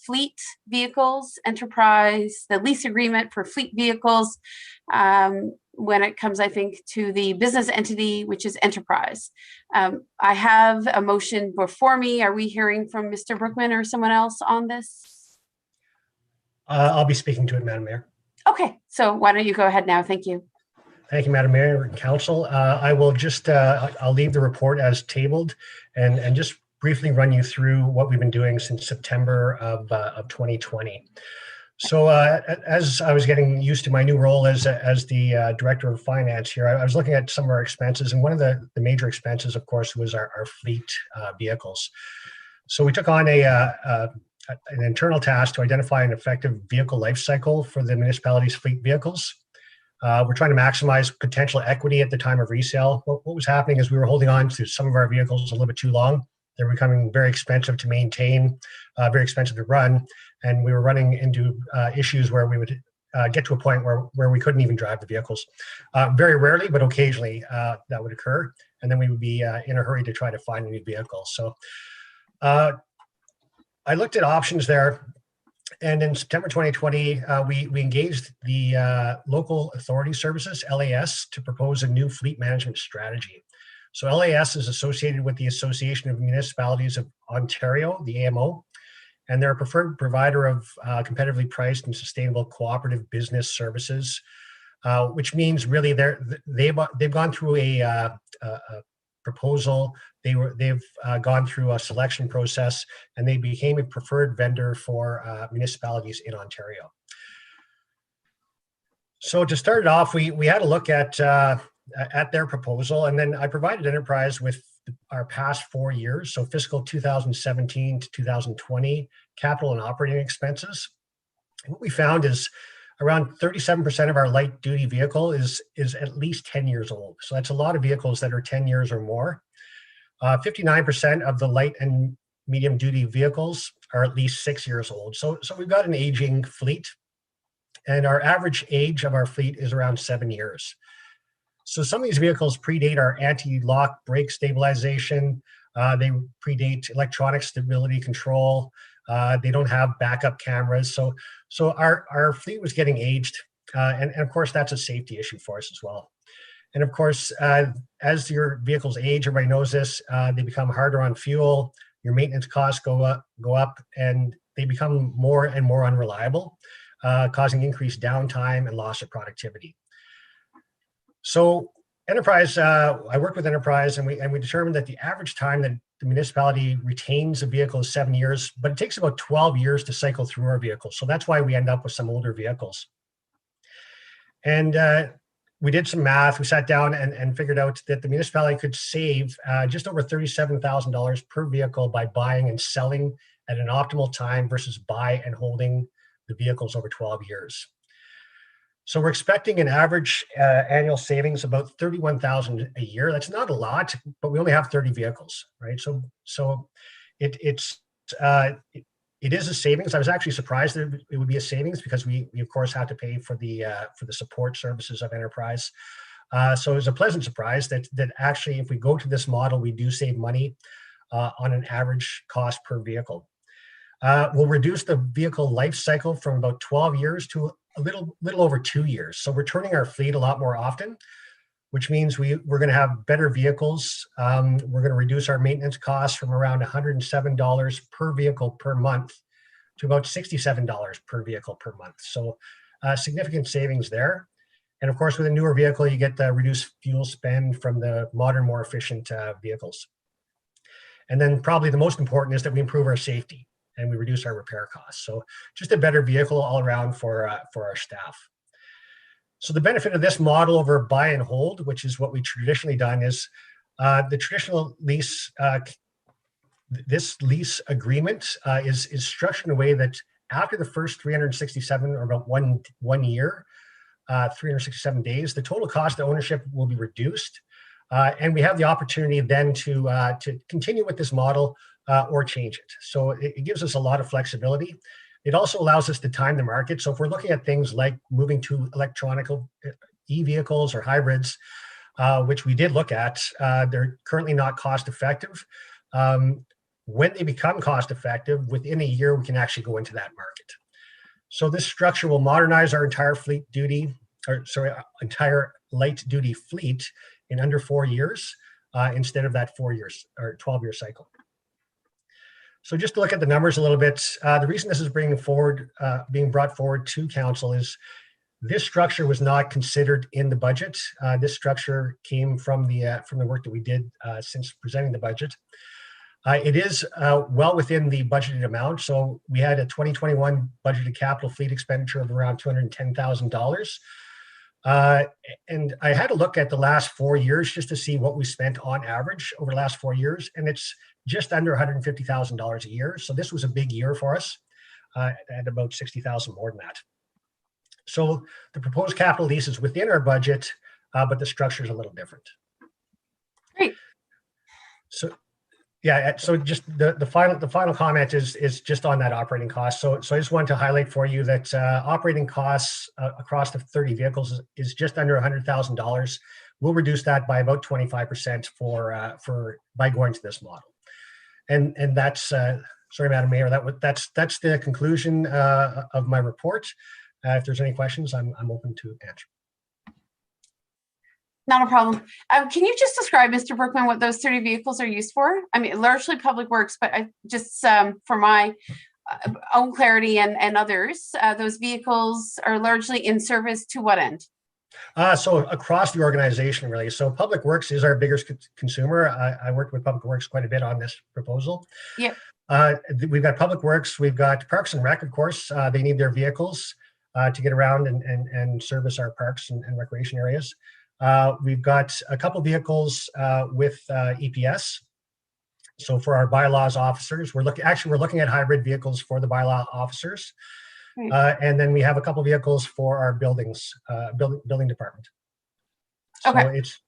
S1: fleet vehicles, enterprise, the lease agreement for fleet vehicles. When it comes, I think, to the business entity, which is enterprise. I have a motion before me. Are we hearing from Mr. Brookman or someone else on this?
S10: I'll be speaking to it, Madam Mayor.
S1: Okay, so why don't you go ahead now? Thank you.
S10: Thank you, Madam Mayor and Council. I will just, I'll leave the report as tabled and just briefly run you through what we've been doing since September of 2020. So as I was getting used to my new role as the Director of Finance here, I was looking at some of our expenses, and one of the major expenses, of course, was our fleet vehicles. So we took on an internal task to identify an effective vehicle life cycle for the municipality's fleet vehicles. We're trying to maximize potential equity at the time of resale. What was happening is we were holding on to some of our vehicles a little bit too long. They're becoming very expensive to maintain, very expensive to run, and we were running into issues where we would get to a point where we couldn't even drive the vehicles. Very rarely, but occasionally that would occur, and then we would be in a hurry to try to find a new vehicle. So I looked at options there, and in September 2020, we engaged the Local Authority Services, LAS, to propose a new fleet management strategy. So LAS is associated with the Association of Municipalities of Ontario, the AMO, and they're a preferred provider of competitively priced and sustainable cooperative business services, which means really they've gone through a proposal. They've gone through a selection process, and they became a preferred vendor for municipalities in Ontario. So to start it off, we had a look at their proposal, and then I provided Enterprise with our past 4 years, so fiscal 2017 to 2020 capital and operating expenses. And what we found is around 37% of our light duty vehicle is at least 10 years old. So that's a lot of vehicles that are 10 years or more. 59% of the light and medium duty vehicles are at least 6 years old. So we've got an aging fleet, and our average age of our fleet is around 7 years. So some of these vehicles predate our anti-lock brake stabilization. They predate electronic stability control. They don't have backup cameras. So our fleet was getting aged. And of course, that's a safety issue for us as well. And of course, as your vehicles age, everybody knows this, they become harder on fuel. Your maintenance costs go up, and they become more and more unreliable, causing increased downtime and loss of productivity. So Enterprise, I worked with Enterprise, and we determined that the average time that the municipality retains a vehicle is 7 years, but it takes about 12 years to cycle through our vehicles. So that's why we end up with some older vehicles. And we did some math. We sat down and figured out that the municipality could save just over $37,000 per vehicle by buying and selling at an optimal time versus buy and holding the vehicles over 12 years. So we're expecting an average annual savings about $31,000 a year. That's not a lot, but we only have 30 vehicles, right? So it is a savings. I was actually surprised that it would be a savings because we of course have to pay for the support services of Enterprise. So it was a pleasant surprise that actually, if we go to this model, we do save money on an average cost per vehicle. We'll reduce the vehicle life cycle from about 12 years to a little over 2 years. So we're turning our fleet a lot more often, which means we're going to have better vehicles. We're going to reduce our maintenance costs from around $107 per vehicle per month to about $67 per vehicle per month. So significant savings there. And of course, with a newer vehicle, you get the reduced fuel spend from the modern, more efficient vehicles. And then probably the most important is that we improve our safety and we reduce our repair costs. So just a better vehicle all around for our staff. So the benefit of this model over buy and hold, which is what we traditionally done, is the traditional lease. This lease agreement is structured in a way that after the first 367, or about one year, 367 days, the total cost of ownership will be reduced, and we have the opportunity then to continue with this model or change it. So it gives us a lot of flexibility. It also allows us to time the market. So if we're looking at things like moving to electronic e-vehicles or hybrids, which we did look at, they're currently not cost effective. When they become cost effective, within a year, we can actually go into that market. So this structure will modernize our entire entire light duty fleet in under 4 years instead of that 4 years or 12-year cycle. So just to look at the numbers a little bit, the reason this is being brought forward to council is this structure was not considered in the budget. This structure came from the work that we did since presenting the budget. It is well within the budgeted amount. So we had a 2021 budgeted capital fleet expenditure of around $210,000. And I had to look at the last 4 years just to see what we spent on average over the last 4 years. And it's just under $150,000 a year. So this was a big year for us, at about $60,000 more than that. So the proposed capital lease is within our budget, but the structure is a little different.
S1: Great.
S10: So yeah, so just the final comment is just on that operating cost. So I just wanted to highlight for you that operating costs across the 30 vehicles is just under $100,000. We'll reduce that by about 25% by going to this model. And that's sorry, Madam Mayor, that's the conclusion of my report. If there's any questions, I'm open to answer.
S1: Not a problem. Can you just describe, Mr. Brookman, what those 30 vehicles are used for? I mean, largely public works, but I just for my own clarity and others, those vehicles are largely in service to what end?
S10: So across the organization, really. So Public Works is our biggest consumer. I worked with Public Works quite a bit on this proposal.
S1: Yep.
S10: We've got Public Works, we've got Parks and Rec, of course. They need their vehicles to get around and service our parks and recreation areas. We've got a couple vehicles with EPS. So for our bylaws officers, we're looking at hybrid vehicles for the bylaw officers.
S1: Right.
S10: And then we have a couple vehicles for our building department. So
S1: Okay.
S10: it's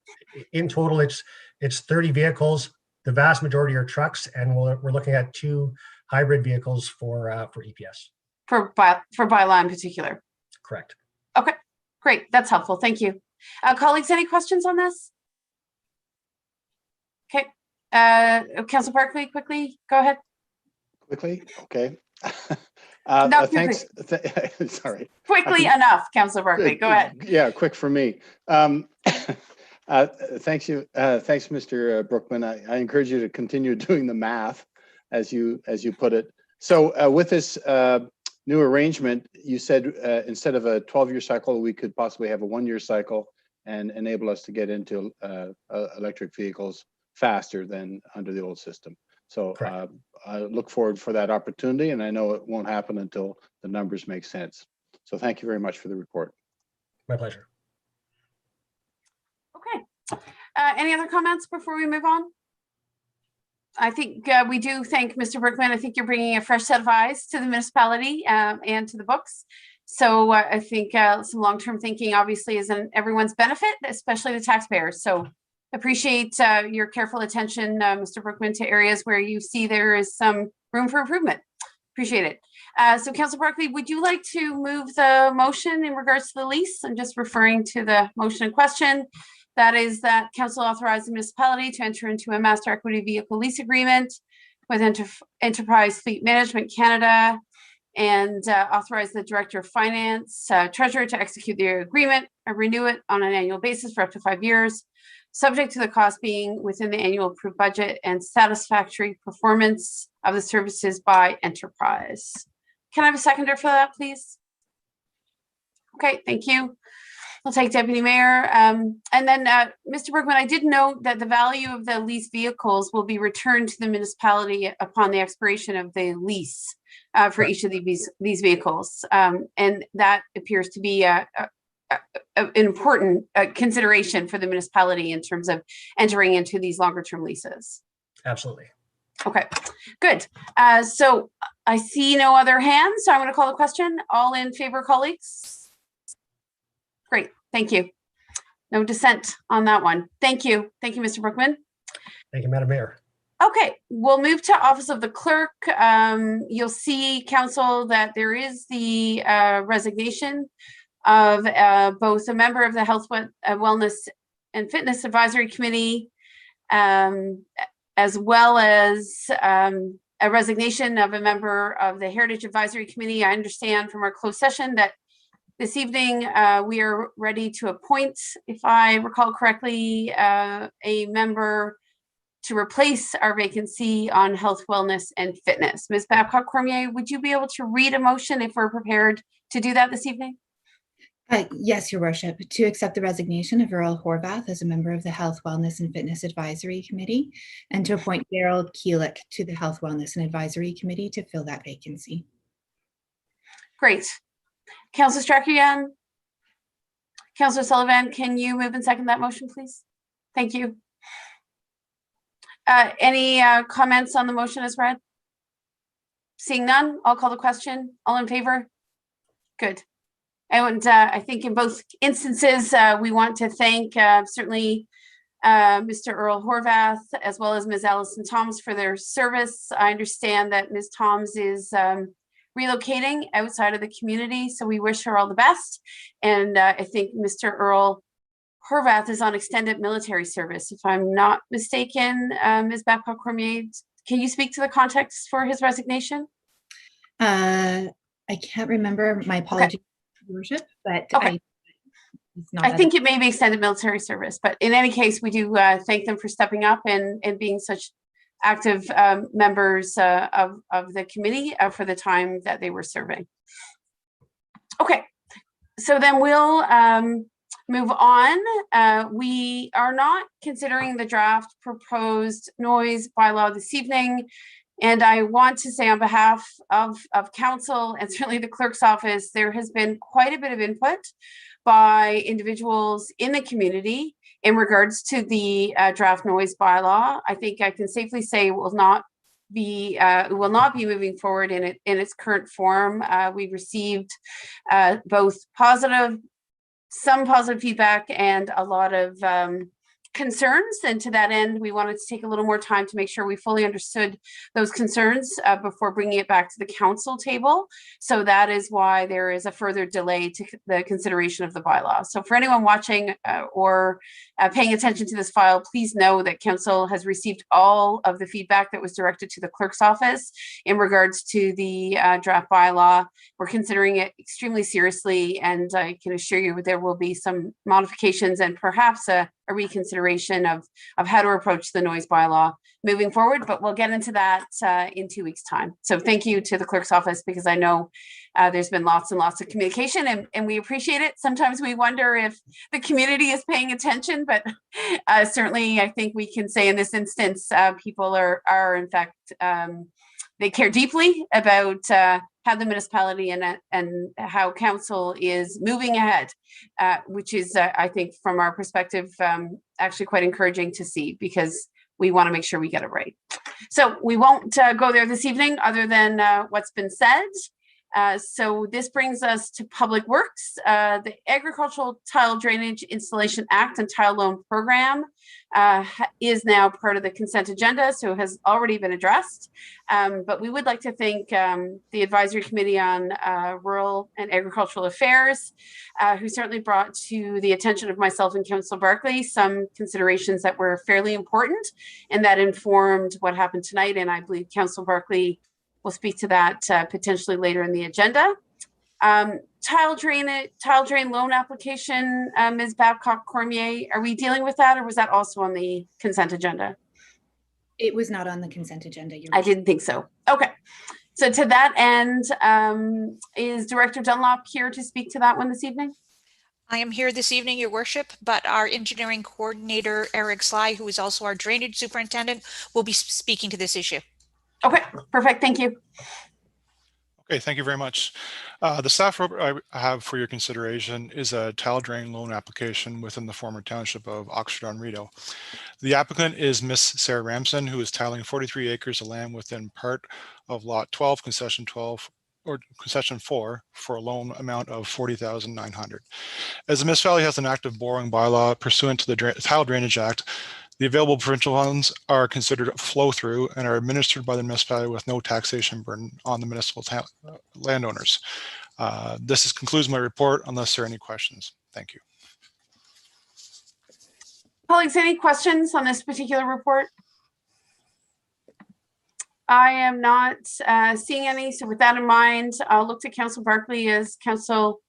S10: in total, it's 30 vehicles. The vast majority are trucks, and we're looking at 2 hybrid vehicles for EPS.
S1: For bylaw in particular.
S10: Correct.
S1: Okay, great. That's helpful. Thank you. Colleagues, any questions on this? Okay. Councillor Barkley, quickly, go ahead.
S8: Quickly, okay.
S1: Not quickly.
S8: Thanks. Sorry.
S1: Quickly enough, Councillor Barkley. Go ahead.
S8: Yeah, quick for me. Thanks, Mr. Brookman. I encourage you to continue doing the math, as you put it. So with this new arrangement, you said instead of a 12-year cycle, we could possibly have a 1-year cycle and enable us to get into electric vehicles faster than under the old system. So I look forward for that opportunity, and I know it won't happen until the numbers make sense. So thank you very much for the report.
S10: My pleasure.
S1: Okay. Any other comments before we move on? I think we do thank Mr. Brookman. I think you're bringing a fresh set of eyes to the municipality and to the books. So I think some long-term thinking obviously is in everyone's benefit, especially the taxpayers. So appreciate your careful attention, Mr. Brookman, to areas where you see there is some room for improvement. Appreciate it. So Councillor Barkley, would you like to move the motion in regards to the lease? I'm just referring to the motion in question. That is that council authorize the municipality to enter into a master equity vehicle lease agreement with Enterprise Fleet Management Canada and authorize the Director of Finance, Treasurer to execute the agreement and renew it on an annual basis for up to 5 years, subject to the cost being within the annual approved budget and satisfactory performance of the services by Enterprise. Can I have a seconder for that, please? Okay, thank you. I'll take Deputy Mayor. And then Mr. Brookman, I did note that the value of the leased vehicles will be returned to the municipality upon the expiration of the lease for each of these vehicles. And that appears to be an important consideration for the municipality in terms of entering into these longer term leases.
S10: Absolutely.
S1: Okay, good. So I see no other hands, so I'm going to call the question. All in favor, colleagues? Great, thank you. No dissent on that one. Thank you. Thank you, Mr. Brookman.
S10: Thank you, Madam Mayor.
S1: Okay, we'll move to Office of the Clerk. You'll see, Council, that there is the resignation of both a member of the Health, Wellness and Fitness Advisory Committee, as well as a resignation of a member of the Heritage Advisory Committee. I understand from our closed session that this evening, we are ready to appoint, if I recall correctly, a member to replace our vacancy on Health, Wellness, and Fitness. Ms. Babcock-Cormier, would you be able to read a motion if we're prepared to do that this evening?
S4: Yes, Your Worship, to accept the resignation of Earl Horvath as a member of the Health, Wellness, and Fitness Advisory Committee, and to appoint Daryl Keelick to the Health, Wellness, and Advisory Committee to fill that vacancy.
S1: Great. Councillor Strakian, Councillor Sullivan, can you move and second that motion, please? Thank you. Any comments on the motion as read? Seeing none, I'll call the question. All in favor? Good. And I think in both instances, we want to thank certainly Mr. Earl Horvath, as well as Ms. Allison Toms for their service. I understand that Ms. Toms is relocating outside of the community, so we wish her all the best. And I think Mr. Earl Horvath is on extended military service, if I'm not mistaken. Ms. Babcock-Cormier, can you speak to the context for his resignation?
S4: I can't remember. My apologies, Your Worship, but
S1: Okay.
S4: It's not
S1: I
S4: that-
S1: think it may be extended military service, but in any case, we do thank them for stepping up and being such active members of the committee for the time that they were serving. Okay, so then we'll move on. We are not considering the draft proposed noise bylaw this evening. And I want to say on behalf of council and certainly the clerk's office, there has been quite a bit of input by individuals in the community in regards to the draft noise bylaw. I think I can safely say it will not be moving forward in its current form. We received both some positive feedback and a lot of concerns. And to that end, we wanted to take a little more time to make sure we fully understood those concerns before bringing it back to the council table. So that is why there is a further delay to the consideration of the bylaw. So for anyone watching or paying attention to this file, please know that council has received all of the feedback that was directed to the clerk's office in regards to the draft bylaw. We're considering it extremely seriously, and I can assure you there will be some modifications and perhaps a reconsideration of how to approach the noise bylaw moving forward, but we'll get into that in 2 weeks' time. So thank you to the clerk's office, because I know there's been lots and lots of communication, and we appreciate it. Sometimes we wonder if the community is paying attention, but certainly I think we can say in this instance, people are in fact, they care deeply about how the municipality and how council is moving ahead, which is, I think, from our perspective, actually quite encouraging to see, because we want to make sure we get it right. So we won't go there this evening other than what's been said. So this brings us to Public Works. The Agricultural Tile Drainage Installation Act and Tile Loan Program is now part of the consent agenda, so it has already been addressed. But we would like to thank the Advisory Committee on Rural and Agricultural Affairs, who certainly brought to the attention of myself and Councillor Barkley some considerations that were fairly important and that informed what happened tonight. And I believe Councillor Barkley will speak to that potentially later in the agenda. Tile drain loan application, Ms. Babcock Cormier, are we dealing with that, or was that also on the consent agenda?
S4: It was not on the consent agenda.
S1: I didn't think so. Okay. So to that end, is Director Dunlop here to speak to that one this evening?
S11: I am here this evening, Your Worship, but our engineering coordinator, Eric Sly, who is also our drainage superintendent, will be speaking to this issue.
S1: Okay, perfect. Thank you.
S12: Okay, thank you very much. The staff report I have for your consideration is a tile drain loan application within the former township of Oxford-on-Rideau. The applicant is Miss Sarah Ramson, who is tiling 43 acres of land within part of Lot 12, Concession 12, or Concession 4, for a loan amount of $40,900. As the municipality has an active borrowing bylaw pursuant to the Tile Drainage Act, the available provincial funds are considered flow-through and are administered by the municipality with no taxation burden on the municipal landowners. This concludes my report, unless there are any questions. Thank you.
S1: Colleagues, any questions on this particular report? I am not seeing any. So with that in mind, I'll look to Councillor Barkley as Council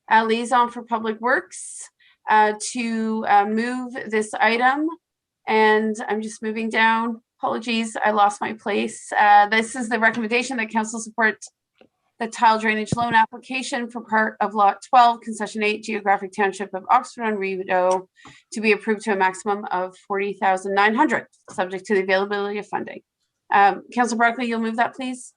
S1: Liaison for Public Works to move this item. And I'm just moving down. Apologies, I lost my place. This is the recommendation that council support the tile drainage loan application for part of Lot 12, Concession 8, Geographic Township of Oxford-on-Rideau, to be approved to a maximum of $40,900, subject to the availability of funding. Councillor Barkley, you'll move that, please.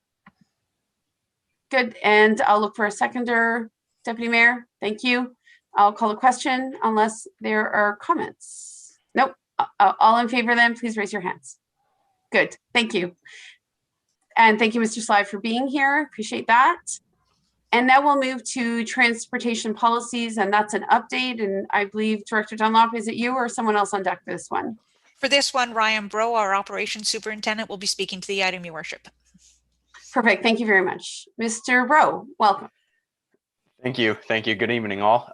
S1: Good, and I'll look for a seconder. Deputy Mayor, thank you. I'll call a question unless there are comments. Nope. All in favor then, please raise your hands. Good, thank you. And thank you, Mr. Sly, for being here. Appreciate that. And now we'll move to transportation policies, and that's an update. And I believe Director Dunlop, is it you or someone else on deck for this one?
S11: For this one, Ryan Bro, our operations superintendent, will be speaking to the item, Your Worship.
S1: Perfect, thank you very much. Mr. Bro, welcome.
S13: Thank you. Thank you. Good evening, all.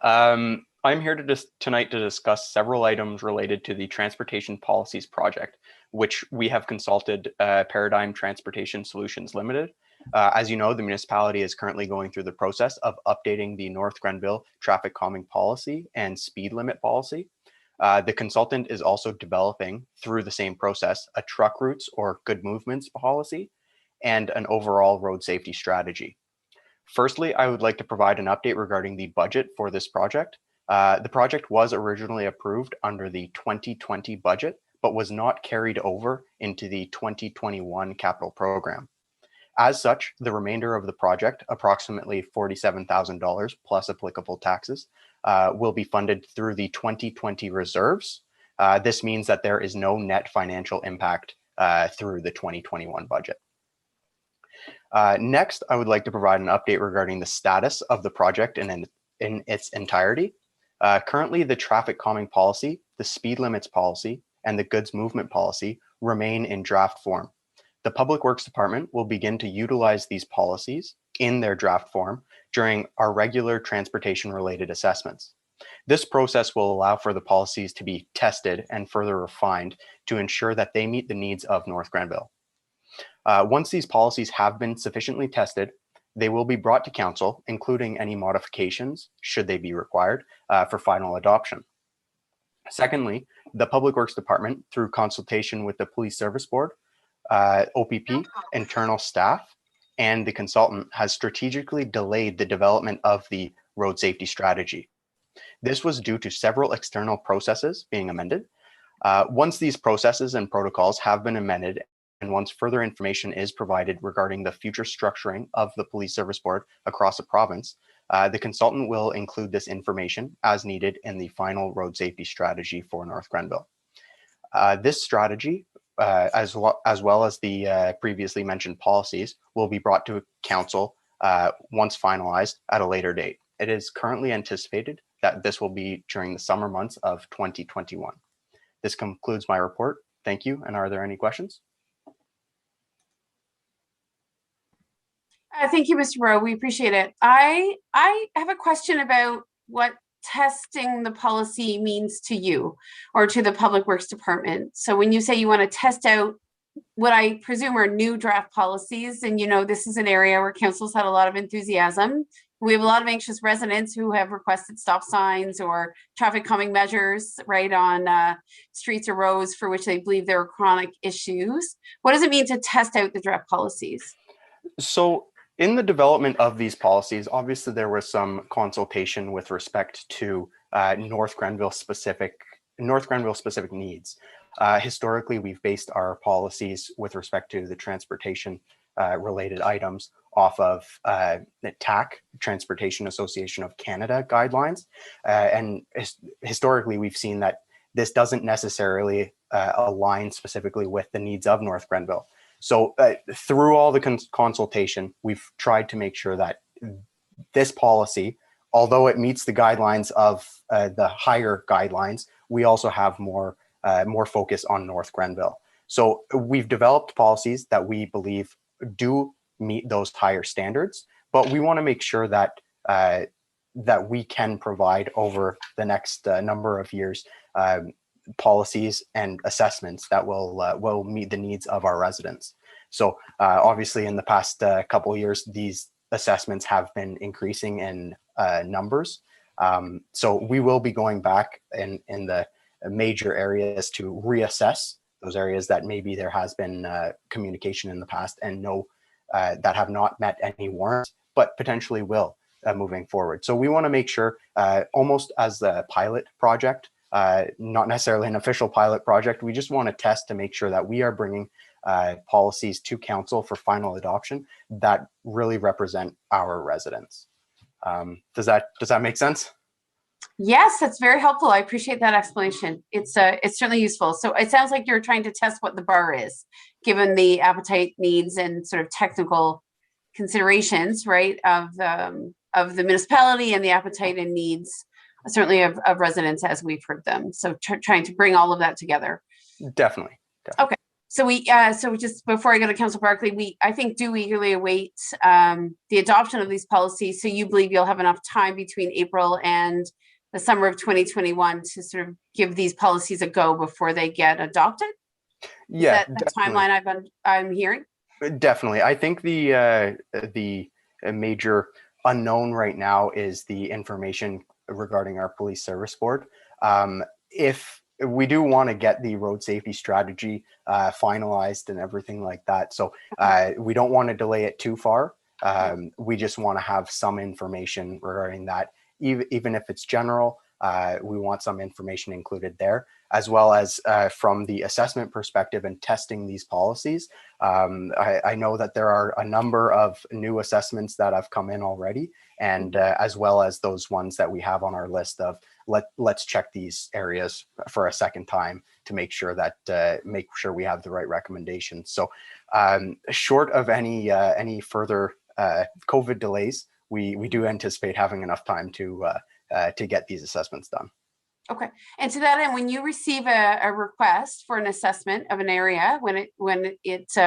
S13: I'm here tonight to discuss several items related to the Transportation Policies Project, which we have consulted Paradigm Transportation Solutions Limited As you know, the municipality is currently going through the process of updating the North Grenville traffic calming policy and speed limit policy. The consultant is also developing, through the same process, a truck routes or good movements policy and an overall road safety strategy. Firstly, I would like to provide an update regarding the budget for this project. The project was originally approved under the 2020 budget, but was not carried over into the 2021 capital program. As such, the remainder of the project, approximately $47,000 plus applicable taxes, will be funded through the 2020 reserves. This means that there is no net financial impact through the 2021 budget. Next, I would like to provide an update regarding the status of the project in its entirety. Currently, the traffic calming policy, the speed limits policy, and the goods movement policy remain in draft form. The Public Works Department will begin to utilize these policies in their draft form during our regular transportation-related assessments. This process will allow for the policies to be tested and further refined to ensure that they meet the needs of North Grenville. Once these policies have been sufficiently tested, they will be brought to council, including any modifications, should they be required, for final adoption. Secondly, the Public Works Department, through consultation with the Police Service Board, OPP, internal staff, and the consultant, has strategically delayed the development of the road safety strategy. This was due to several external processes being amended. Once these processes and protocols have been amended, and once further information is provided regarding the future structuring of the Police Service Board across the province, the consultant will include this information as needed in the final road safety strategy for North Grenville. This strategy, as well as the previously mentioned policies, will be brought to council once finalized at a later date. It is currently anticipated that this will be during the summer months of 2021. This concludes my report. Thank you. And are there any questions?
S1: Thank you, Mr. Rowe. We appreciate it. I have a question about what testing the policy means to you or to the Public Works Department. So when you say you want to test out what I presume are new draft policies, and you know this is an area where council's had a lot of enthusiasm. We have a lot of anxious residents who have requested stop signs or traffic calming measures right on streets or roads for which they believe there are chronic issues. What does it mean to test out the draft policies?
S13: So in the development of these policies, obviously there was some consultation with respect to North Grenville specific needs. Historically, we've based our policies with respect to the transportation related items off of the TAC, Transportation Association of Canada guidelines. And historically, we've seen that this doesn't necessarily align specifically with the needs of North Grenville. So through all the consultation, we've tried to make sure that this policy, although it meets the guidelines of the higher guidelines, we also have more focus on North Grenville. So we've developed policies that we believe do meet those higher standards, but we want to make sure that that we can provide over the next number of years policies and assessments that will meet the needs of our residents. So obviously in the past couple of years, these assessments have been increasing in numbers. So we will be going back in the major areas to reassess those areas that maybe there has been communication in the past and that have not met any warrants, but potentially will moving forward. So we want to make sure, almost as a pilot project, not necessarily an official pilot project, we just want to test to make sure that we are bringing policies to council for final adoption that really represent our residents. Does that make sense?
S1: Yes, that's very helpful. I appreciate that explanation. It's certainly useful. So it sounds like you're trying to test what the bar is, given the appetite, needs, and sort of technical considerations, right, of the municipality and the appetite and needs, certainly of residents as we've heard them. So trying to bring all of that together.
S13: Definitely.
S1: Okay. So so just before I go to Councillor Barkley, I think do eagerly await the adoption of these policies. So you believe you'll have enough time between April and the summer of 2021 to sort of give these policies a go before they get adopted?
S13: Yeah,
S1: is that the timeline I'm hearing?
S13: Definitely. I think the major unknown right now is the information regarding our police service board. If we do want to get the road safety strategy finalized and everything like that, so we don't want to delay it too far. We just want to have some information regarding that, even if it's general. We want some information included there, as well as from the assessment perspective and testing these policies. I know that there are a number of new assessments that have come in already, and as well as those ones that we have on our list of let's check these areas for a second time to make sure that we have the right recommendations. So short of any further COVID delays, we do anticipate having enough time to get these assessments done.
S1: Okay. And to that end, when you receive a request for an assessment of an area, when it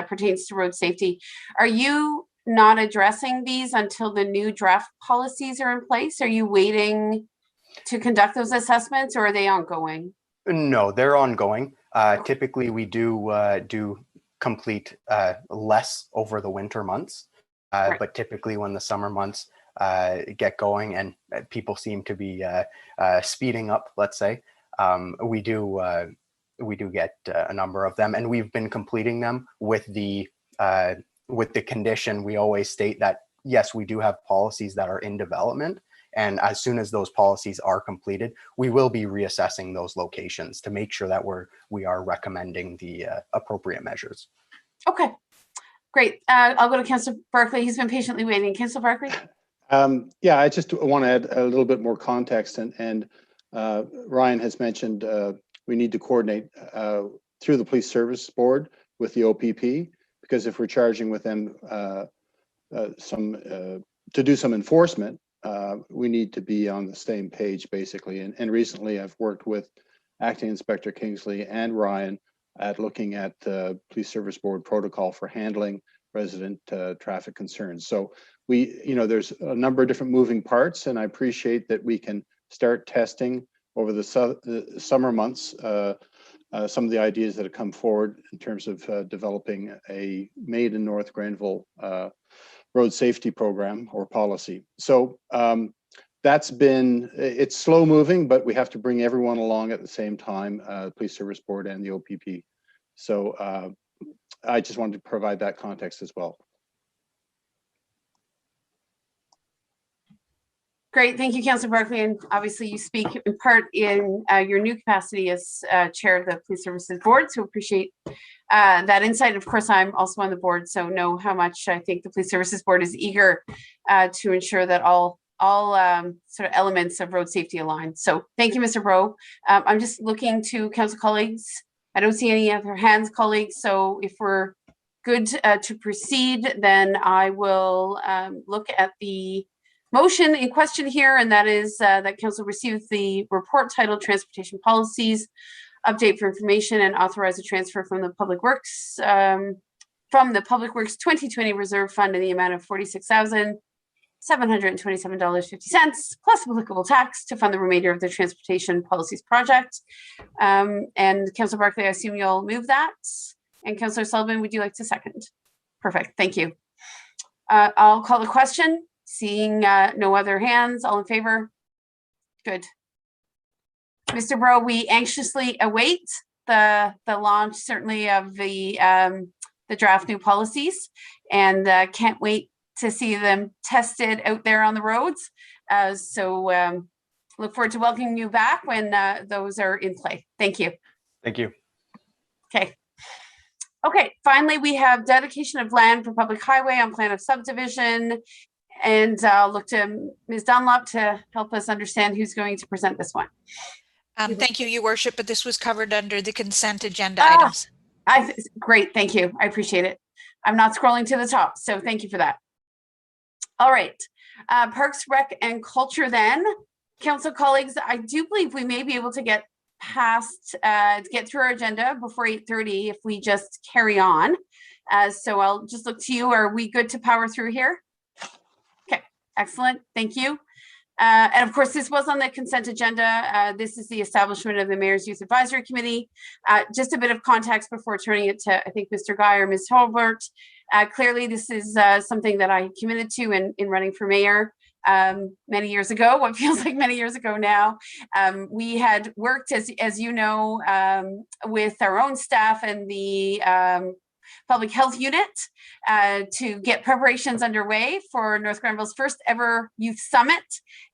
S1: pertains to road safety, are you not addressing these until the new draft policies are in place? Are you waiting to conduct those assessments, or are they ongoing?
S13: No, they're ongoing. Typically, we do complete less over the winter months,
S1: Right.
S13: but typically when the summer months get going and people seem to be speeding up, let's say, we do get a number of them, and we've been completing them with the condition. We always state that yes, we do have policies that are in development, and as soon as those policies are completed, we will be reassessing those locations to make sure that we are recommending the appropriate measures.
S1: Okay, great. I'll go to Councillor Barclay. He's been patiently waiting. Councillor Barclay.
S8: Yeah, I just want to add a little bit more context, and Ryan has mentioned we need to coordinate through the Police Service Board with the OPP, because if we're charging with them to do some enforcement, we need to be on the same page, basically. And recently I've worked with Acting Inspector Kingsley and Ryan at looking at the Police Service Board protocol for handling resident traffic concerns. So there's a number of different moving parts, and I appreciate that we can start testing over the summer months some of the ideas that have come forward in terms of developing a Made in North Grenville road safety program or policy. So it's slow moving, but we have to bring everyone along at the same time, Police Service Board and the OPP. So I just wanted to provide that context as well.
S1: Great, thank you, Councillor Barclay. And obviously you speak in part in your new capacity as Chair of the Police Services Board, so appreciate that insight. Of course, I'm also on the board, so know how much I think the Police Services Board is eager to ensure that all sort of elements of road safety align. So thank you, Mr. Bro. I'm just looking to council colleagues. I don't see any other hands, colleagues, so if we're good to proceed, then I will look at the motion in question here, and that is that council receive the report titled Transportation Policies, Update for Information, and authorize a transfer from the Public Works 2020 Reserve Fund in the amount of $46,727.50 plus applicable tax to fund the remainder of the Transportation Policies project. And Councillor Barclay, I assume you'll move that. And Councillor Sullivan, would you like to second? Perfect, thank you. I'll call the question. Seeing no other hands, all in favor? Good. Mr. Bro, we anxiously await the launch, certainly, of the draft new policies, and can't wait to see them tested out there on the roads. So look forward to welcoming you back when those are in play. Thank you.
S13: Thank you.
S1: Okay. Okay, finally, we have dedication of land for public highway on plan of subdivision. And I'll look to Ms. Dunlop to help us understand who's going to present this one.
S11: Thank you, Your Worship, but this was covered under the consent agenda items.
S1: Great, thank you. I appreciate it. I'm not scrolling to the top, so thank you for that. All right, Parks, Rec, and Culture then. Council colleagues, I do believe we may be able to get through our agenda before 8:30 if we just carry on. So I'll just look to you. Are we good to power through here? Excellent, thank you. And of course, this was on the consent agenda. This is the establishment of the Mayor's Youth Advisory Committee. Just a bit of context before turning it to, I think, Mr. Guy or Ms. Holbert. Clearly, this is something that I committed to in running for mayor many years ago, what feels like many years ago now. We had worked, as you know, with our own staff and the public health unit to get preparations underway for North Grenville's first ever youth summit.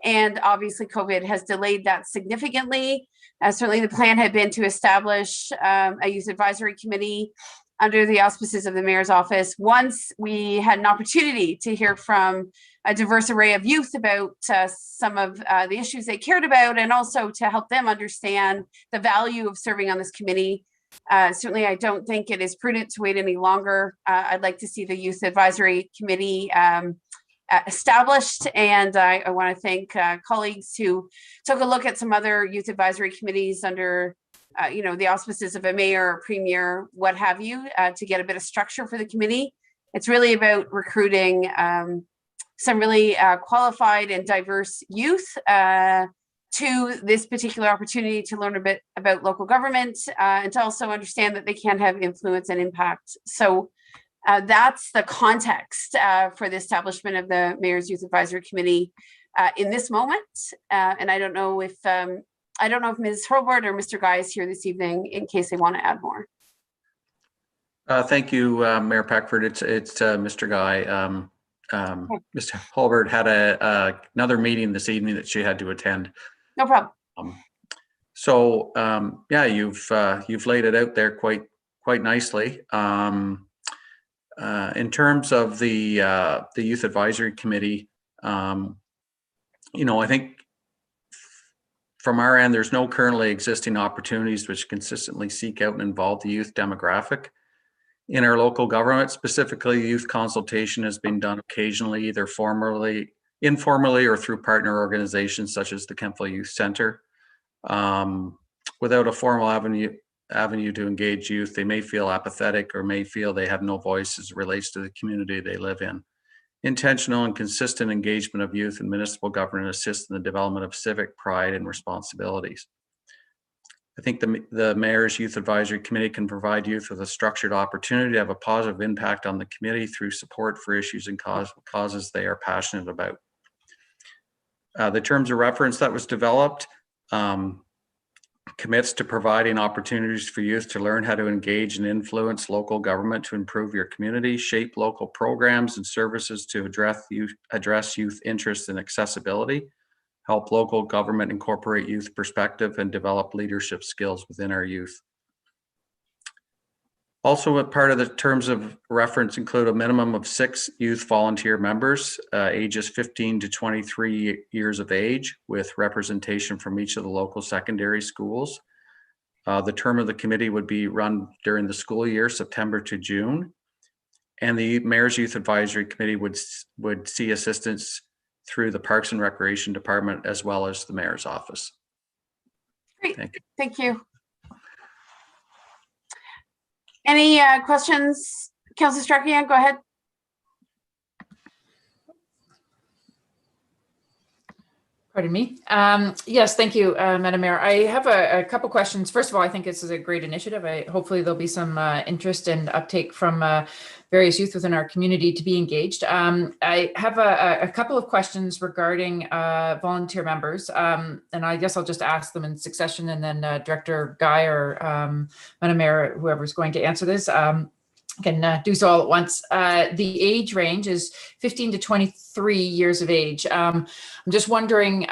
S1: And obviously COVID has delayed that significantly. Certainly the plan had been to establish a youth advisory committee under the auspices of the mayor's office once we had an opportunity to hear from a diverse array of youth about some of the issues they cared about, and also to help them understand the value of serving on this committee. Certainly, I don't think it is prudent to wait any longer. I'd like to see the Youth Advisory Committee established, and I want to thank colleagues who took a look at some other youth advisory committees under the auspices of a mayor or premier, what have you, to get a bit of structure for the committee. It's really about recruiting some really qualified and diverse youth to this particular opportunity to learn a bit about local government and to also understand that they can have influence and impact. So that's the context for the establishment of the Mayor's Youth Advisory Committee in this moment. And I don't know if Ms. Hurlbert or Mr. Guy is here this evening in case they want to add more.
S14: Thank you, Mayor Peckford. It's Mr. Guy. Mr. Hurlbert had another meeting this evening that she had to attend.
S1: No problem.
S14: Yeah, you've laid it out there quite nicely. In terms of the Youth Advisory Committee, I think from our end, there's no currently existing opportunities which consistently seek out and involve the youth demographic in our local government. Specifically, youth consultation has been done occasionally, either informally or through partner organizations such as the Kemptville Youth Center. Without a formal avenue to engage youth, they may feel apathetic or may feel they have no voice as it relates to the community they live in. Intentional and consistent engagement of youth in municipal government assists in the development of civic pride and responsibilities. I think the Mayor's Youth Advisory Committee can provide youth with a structured opportunity to have a positive impact on the committee through support for issues and causes they are passionate about. The terms of reference that was developed commits to providing opportunities for youth to learn how to engage and influence local government to improve your community, shape local programs and services to address youth interests and accessibility, help local government incorporate youth perspective, and develop leadership skills within our youth. Also, a part of the terms of reference include a minimum of 6 youth volunteer members, ages 15 to 23 years of age, with representation from each of the local secondary schools. The term of the committee would be run during the school year, September to June. And the Mayor's Youth Advisory Committee would see assistance through the Parks and Recreation Department as well as the Mayor's office.
S1: Great,
S14: thank you.
S1: Thank you. Any questions? Councillor Strakian, go ahead.
S6: Pardon me. Yes, thank you, Madam Mayor. I have a couple questions. First of all, I think this is a great initiative. Hopefully there'll be some interest and uptake from various youth within our community to be engaged. I have a couple of questions regarding volunteer members, and I guess I'll just ask them in succession, and then Director Guy or Madam Mayor, whoever's going to answer this, can do so all at once. The age range is 15 to 23 years of age. I'm just wondering,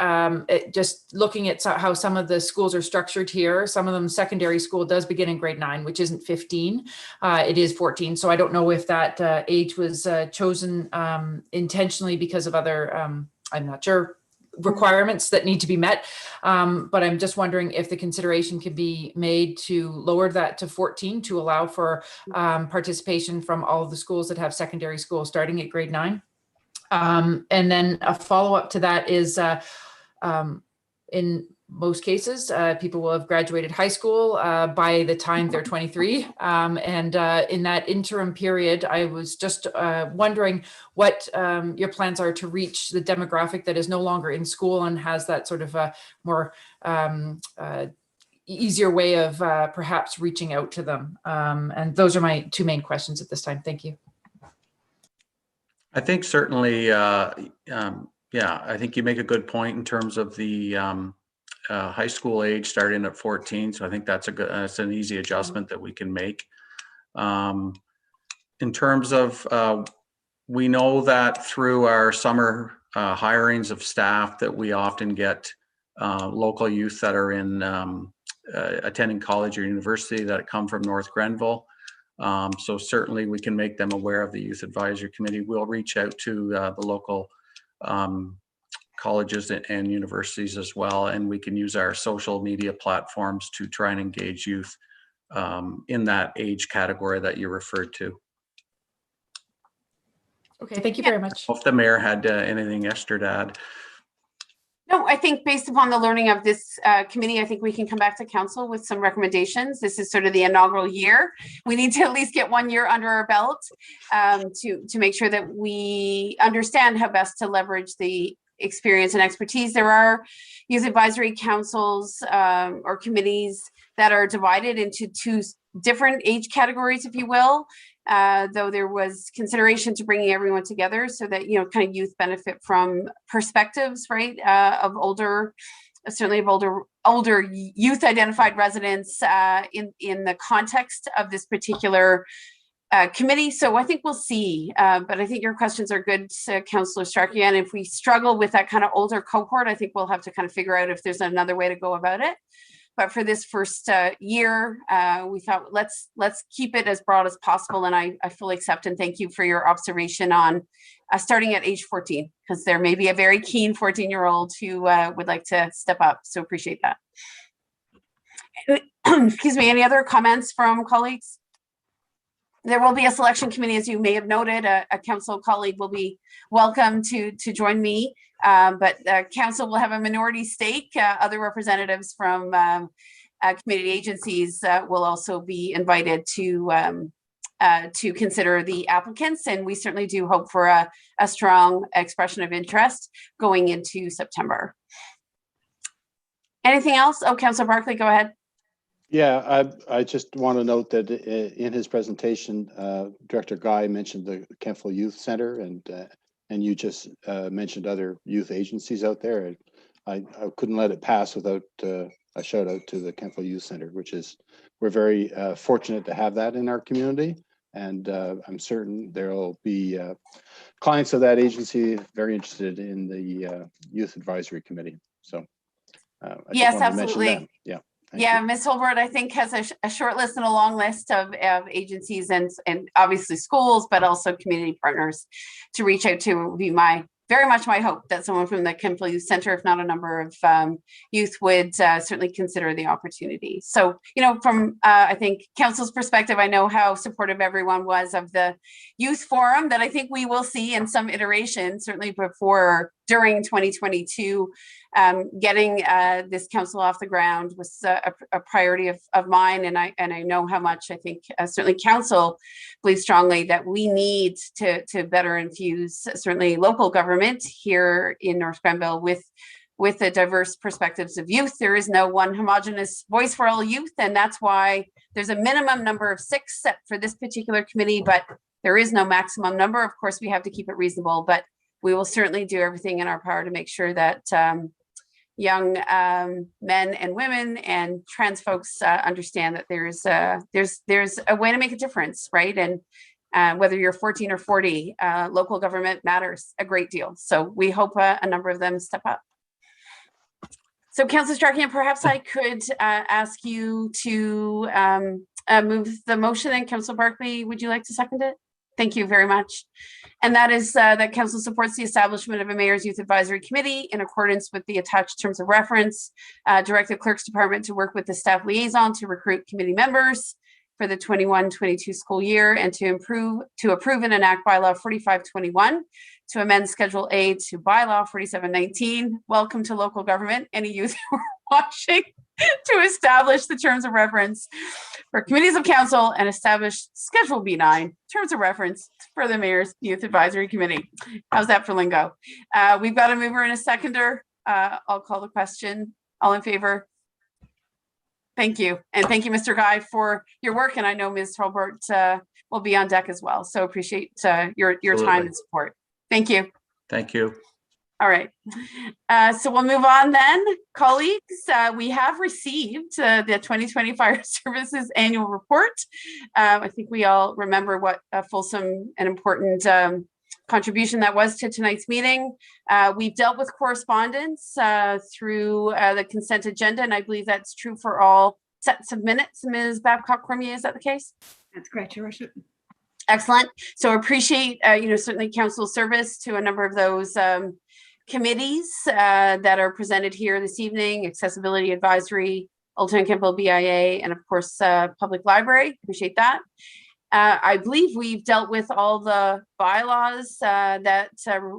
S6: just looking at how some of the schools are structured here, some of them secondary school does begin in grade 9, which isn't 15, it is 14. So I don't know if that age was chosen intentionally because of other, I'm not sure, requirements that need to be met. But I'm just wondering if the consideration could be made to lower that to 14 to allow for participation from all of the schools that have secondary school starting at grade 9. And then a follow-up to that is in most cases, people will have graduated high school by the time they're 23. And in that interim period, I was just wondering what your plans are to reach the demographic that is no longer in school and has that sort of a more easier way of perhaps reaching out to them. And those are my 2 main questions at this time. Thank you.
S14: I think certainly, yeah, I think you make a good point in terms of the high school age starting at 14. So I think that's that's an easy adjustment that we can make. In terms of, we know that through our summer hirings of staff that we often get local youth that are in attending college or university that come from North Grenville. So certainly we can make them aware of the Youth Advisory Committee. We'll reach out to the local colleges and universities as well, and we can use our social media platforms to try and engage youth in that age category that you referred to.
S6: Okay, thank you very much.
S14: If the mayor had anything extra to add.
S1: No, I think based upon the learning of this committee, I think we can come back to council with some recommendations. This is sort of the inaugural year. We need to at least get 1 year under our belt to make sure that we understand how best to leverage the experience and expertise. There are youth advisory councils or committees that are divided into 2 different age categories, if you will. Though there was consideration to bringing everyone together so that, you know, kind of youth benefit from perspectives, right, of older, certainly of older youth identified residents in the context of this particular committee. So I think we'll see, but I think your questions are good, Councillor Starkey. And if we struggle with that kind of older cohort, I think we'll have to kind of figure out if there's another way to go about it. But for this first year, we thought let's keep it as broad as possible. And I fully accept and thank you for your observation on starting at age 14, because there may be a very keen 14-year-old who would like to step up. So appreciate that. Excuse me, any other comments from colleagues? There will be a selection committee, as you may have noted. A council colleague will be welcome to join me, but council will have a minority stake. Other representatives from community agencies will also be invited to consider the applicants, and we certainly do hope for a strong expression of interest going into September. Anything else? Oh, Councillor Barclay, go ahead.
S8: Yeah, I just want to note that in his presentation, Director Guy mentioned the Kentville Youth Center, and you just mentioned other youth agencies out there. I couldn't let it pass without a shout out to the Kentville Youth Center, which is, we're very fortunate to have that in our community, and I'm certain there will be clients of that agency very interested in the Youth Advisory Committee. So
S1: yes, absolutely.
S8: Yeah.
S1: Yeah, Ms. Holbert, I think, has a short list and a long list of agencies and obviously schools, but also community partners to reach out to. Would be very much my hope that someone from the Kentville Youth Center, if not a number of youth, would certainly consider the opportunity. So, you know, from I think council's perspective, I know how supportive everyone was of the youth forum that I think we will see in some iteration, certainly during 2022. Getting this council off the ground was a priority of mine, and I know how much I think certainly council believes strongly that we need to better infuse certainly local government here in North Grenville with the diverse perspectives of youth. There is no one homogenous voice for all youth, and that's why there's a minimum number of 6 set for this particular committee, but there is no maximum number. Of course, we have to keep it reasonable, but we will certainly do everything in our power to make sure that young men and women and trans folks understand that there's a way to make a difference, right? And whether you're 14 or 40, local government matters a great deal. So we hope a number of them step up. So Councillor Starkey, perhaps I could ask you to move the motion, and Councillor Barclay, would you like to second it? Thank you very much. And that is that council supports the establishment of a Mayor's Youth Advisory Committee in accordance with the attached terms of reference, direct the Clerk's Department to work with the staff liaison to recruit committee members for the 21-22 school year, and to approve and enact bylaw 4521 to amend Schedule A to bylaw 4719. Welcome to local government, any youth who are watching, to establish the terms of reference for committees of council and establish Schedule B9 terms of reference for the Mayor's Youth Advisory Committee. How's that for lingo? We've got a mover and a seconder. I'll call the question. All in favor? Thank you. And thank you, Mr. Guy, for your work. And I know Ms. Holbert will be on deck as well. So appreciate your time and support. Thank you.
S14: Thank you.
S1: All right. So we'll move on then. Colleagues, we have received the 2020 Fire Services Annual Report. I think we all remember what a fulsome and important contribution that was to tonight's meeting. We've dealt with correspondence through the consent agenda, and I believe that's true for all sets of minutes. Ms. Babcock-Cormier, is that the case?
S4: That's correct, Your Worship.
S1: Excellent. So appreciate, certainly council's service to a number of those committees that are presented here this evening: Accessibility Advisory, Old Town Campbell BIA, and of course, Public Library. Appreciate that. I believe we've dealt with all the bylaws that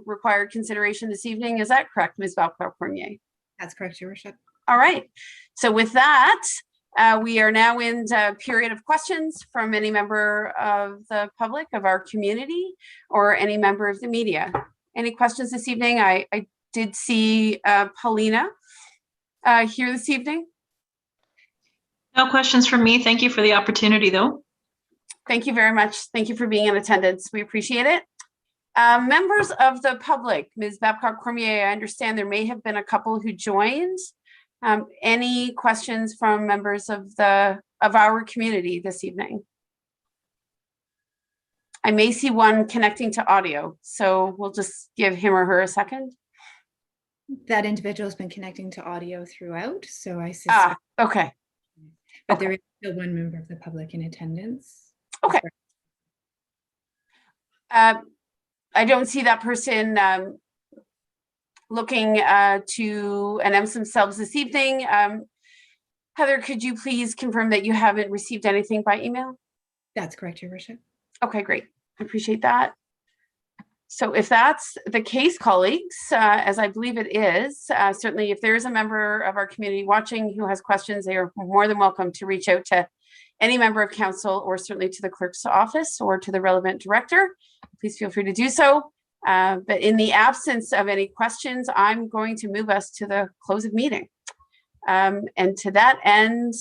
S1: required consideration this evening. Is that correct, Ms. Babcock-Cormier?
S4: That's correct, Your Worship.
S1: All right. So with that, we are now in a period of questions from any member of the public, of our community, or any member of the media. Any questions this evening? I did see Paulina here this evening.
S15: No questions from me. Thank you for the opportunity, though.
S1: Thank you very much. Thank you for being in attendance. We appreciate it. Members of the public, Ms. Babcock-Cormier, I understand there may have been a couple who joined. Any questions from members of our community this evening? I may see one connecting to audio, so we'll just give him or her a second.
S4: That individual has been connecting to audio throughout, so I suspect.
S1: Okay.
S4: But there is still one member of the public in attendance.
S1: Okay. I don't see that person looking to announce themselves this evening. Heather, could you please confirm that you haven't received anything by email?
S4: That's correct, Your Worship.
S1: Okay, great. I appreciate that. So if that's the case, colleagues, as I believe it is, certainly if there is a member of our community watching who has questions, they are more than welcome to reach out to any member of council, or certainly to the clerk's office or to the relevant director. Please feel free to do so. But in the absence of any questions, I'm going to move us to the close of meeting. And to that end,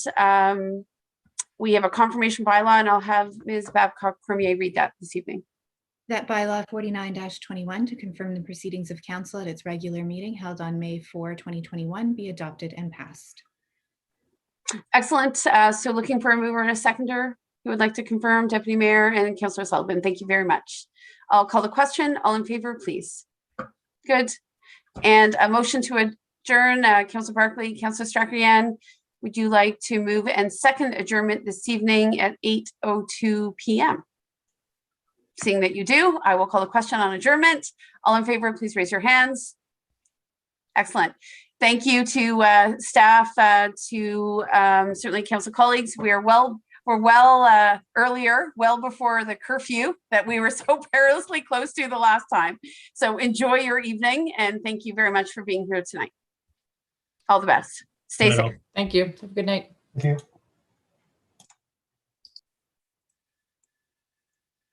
S1: we have a confirmation bylaw, and I'll have Ms. Babcock-Cormier read that this evening.
S4: That bylaw 49-21 to confirm the proceedings of council at its regular meeting held on May 4, 2021 be adopted and passed.
S1: Excellent. So looking for a mover and a seconder who would like to confirm. Deputy Mayor and Councillor Sullivan, thank you very much. I'll call the question. All in favor, please. Good. And a motion to adjourn. Councillor Barkley, Councillor Stracher-Yan, would you like to move and second adjournment this evening at 8:02 p.m.? Seeing that you do, I will call the question on adjournment. All in favor, please raise your hands. Excellent. Thank you to staff, to certainly council colleagues. We're well earlier, well before the curfew that we were so perilously close to the last time. So enjoy your evening, and thank you very much for being here tonight. All the best. Stay safe.
S6: Thank you. Have a good night.
S10: Thank you.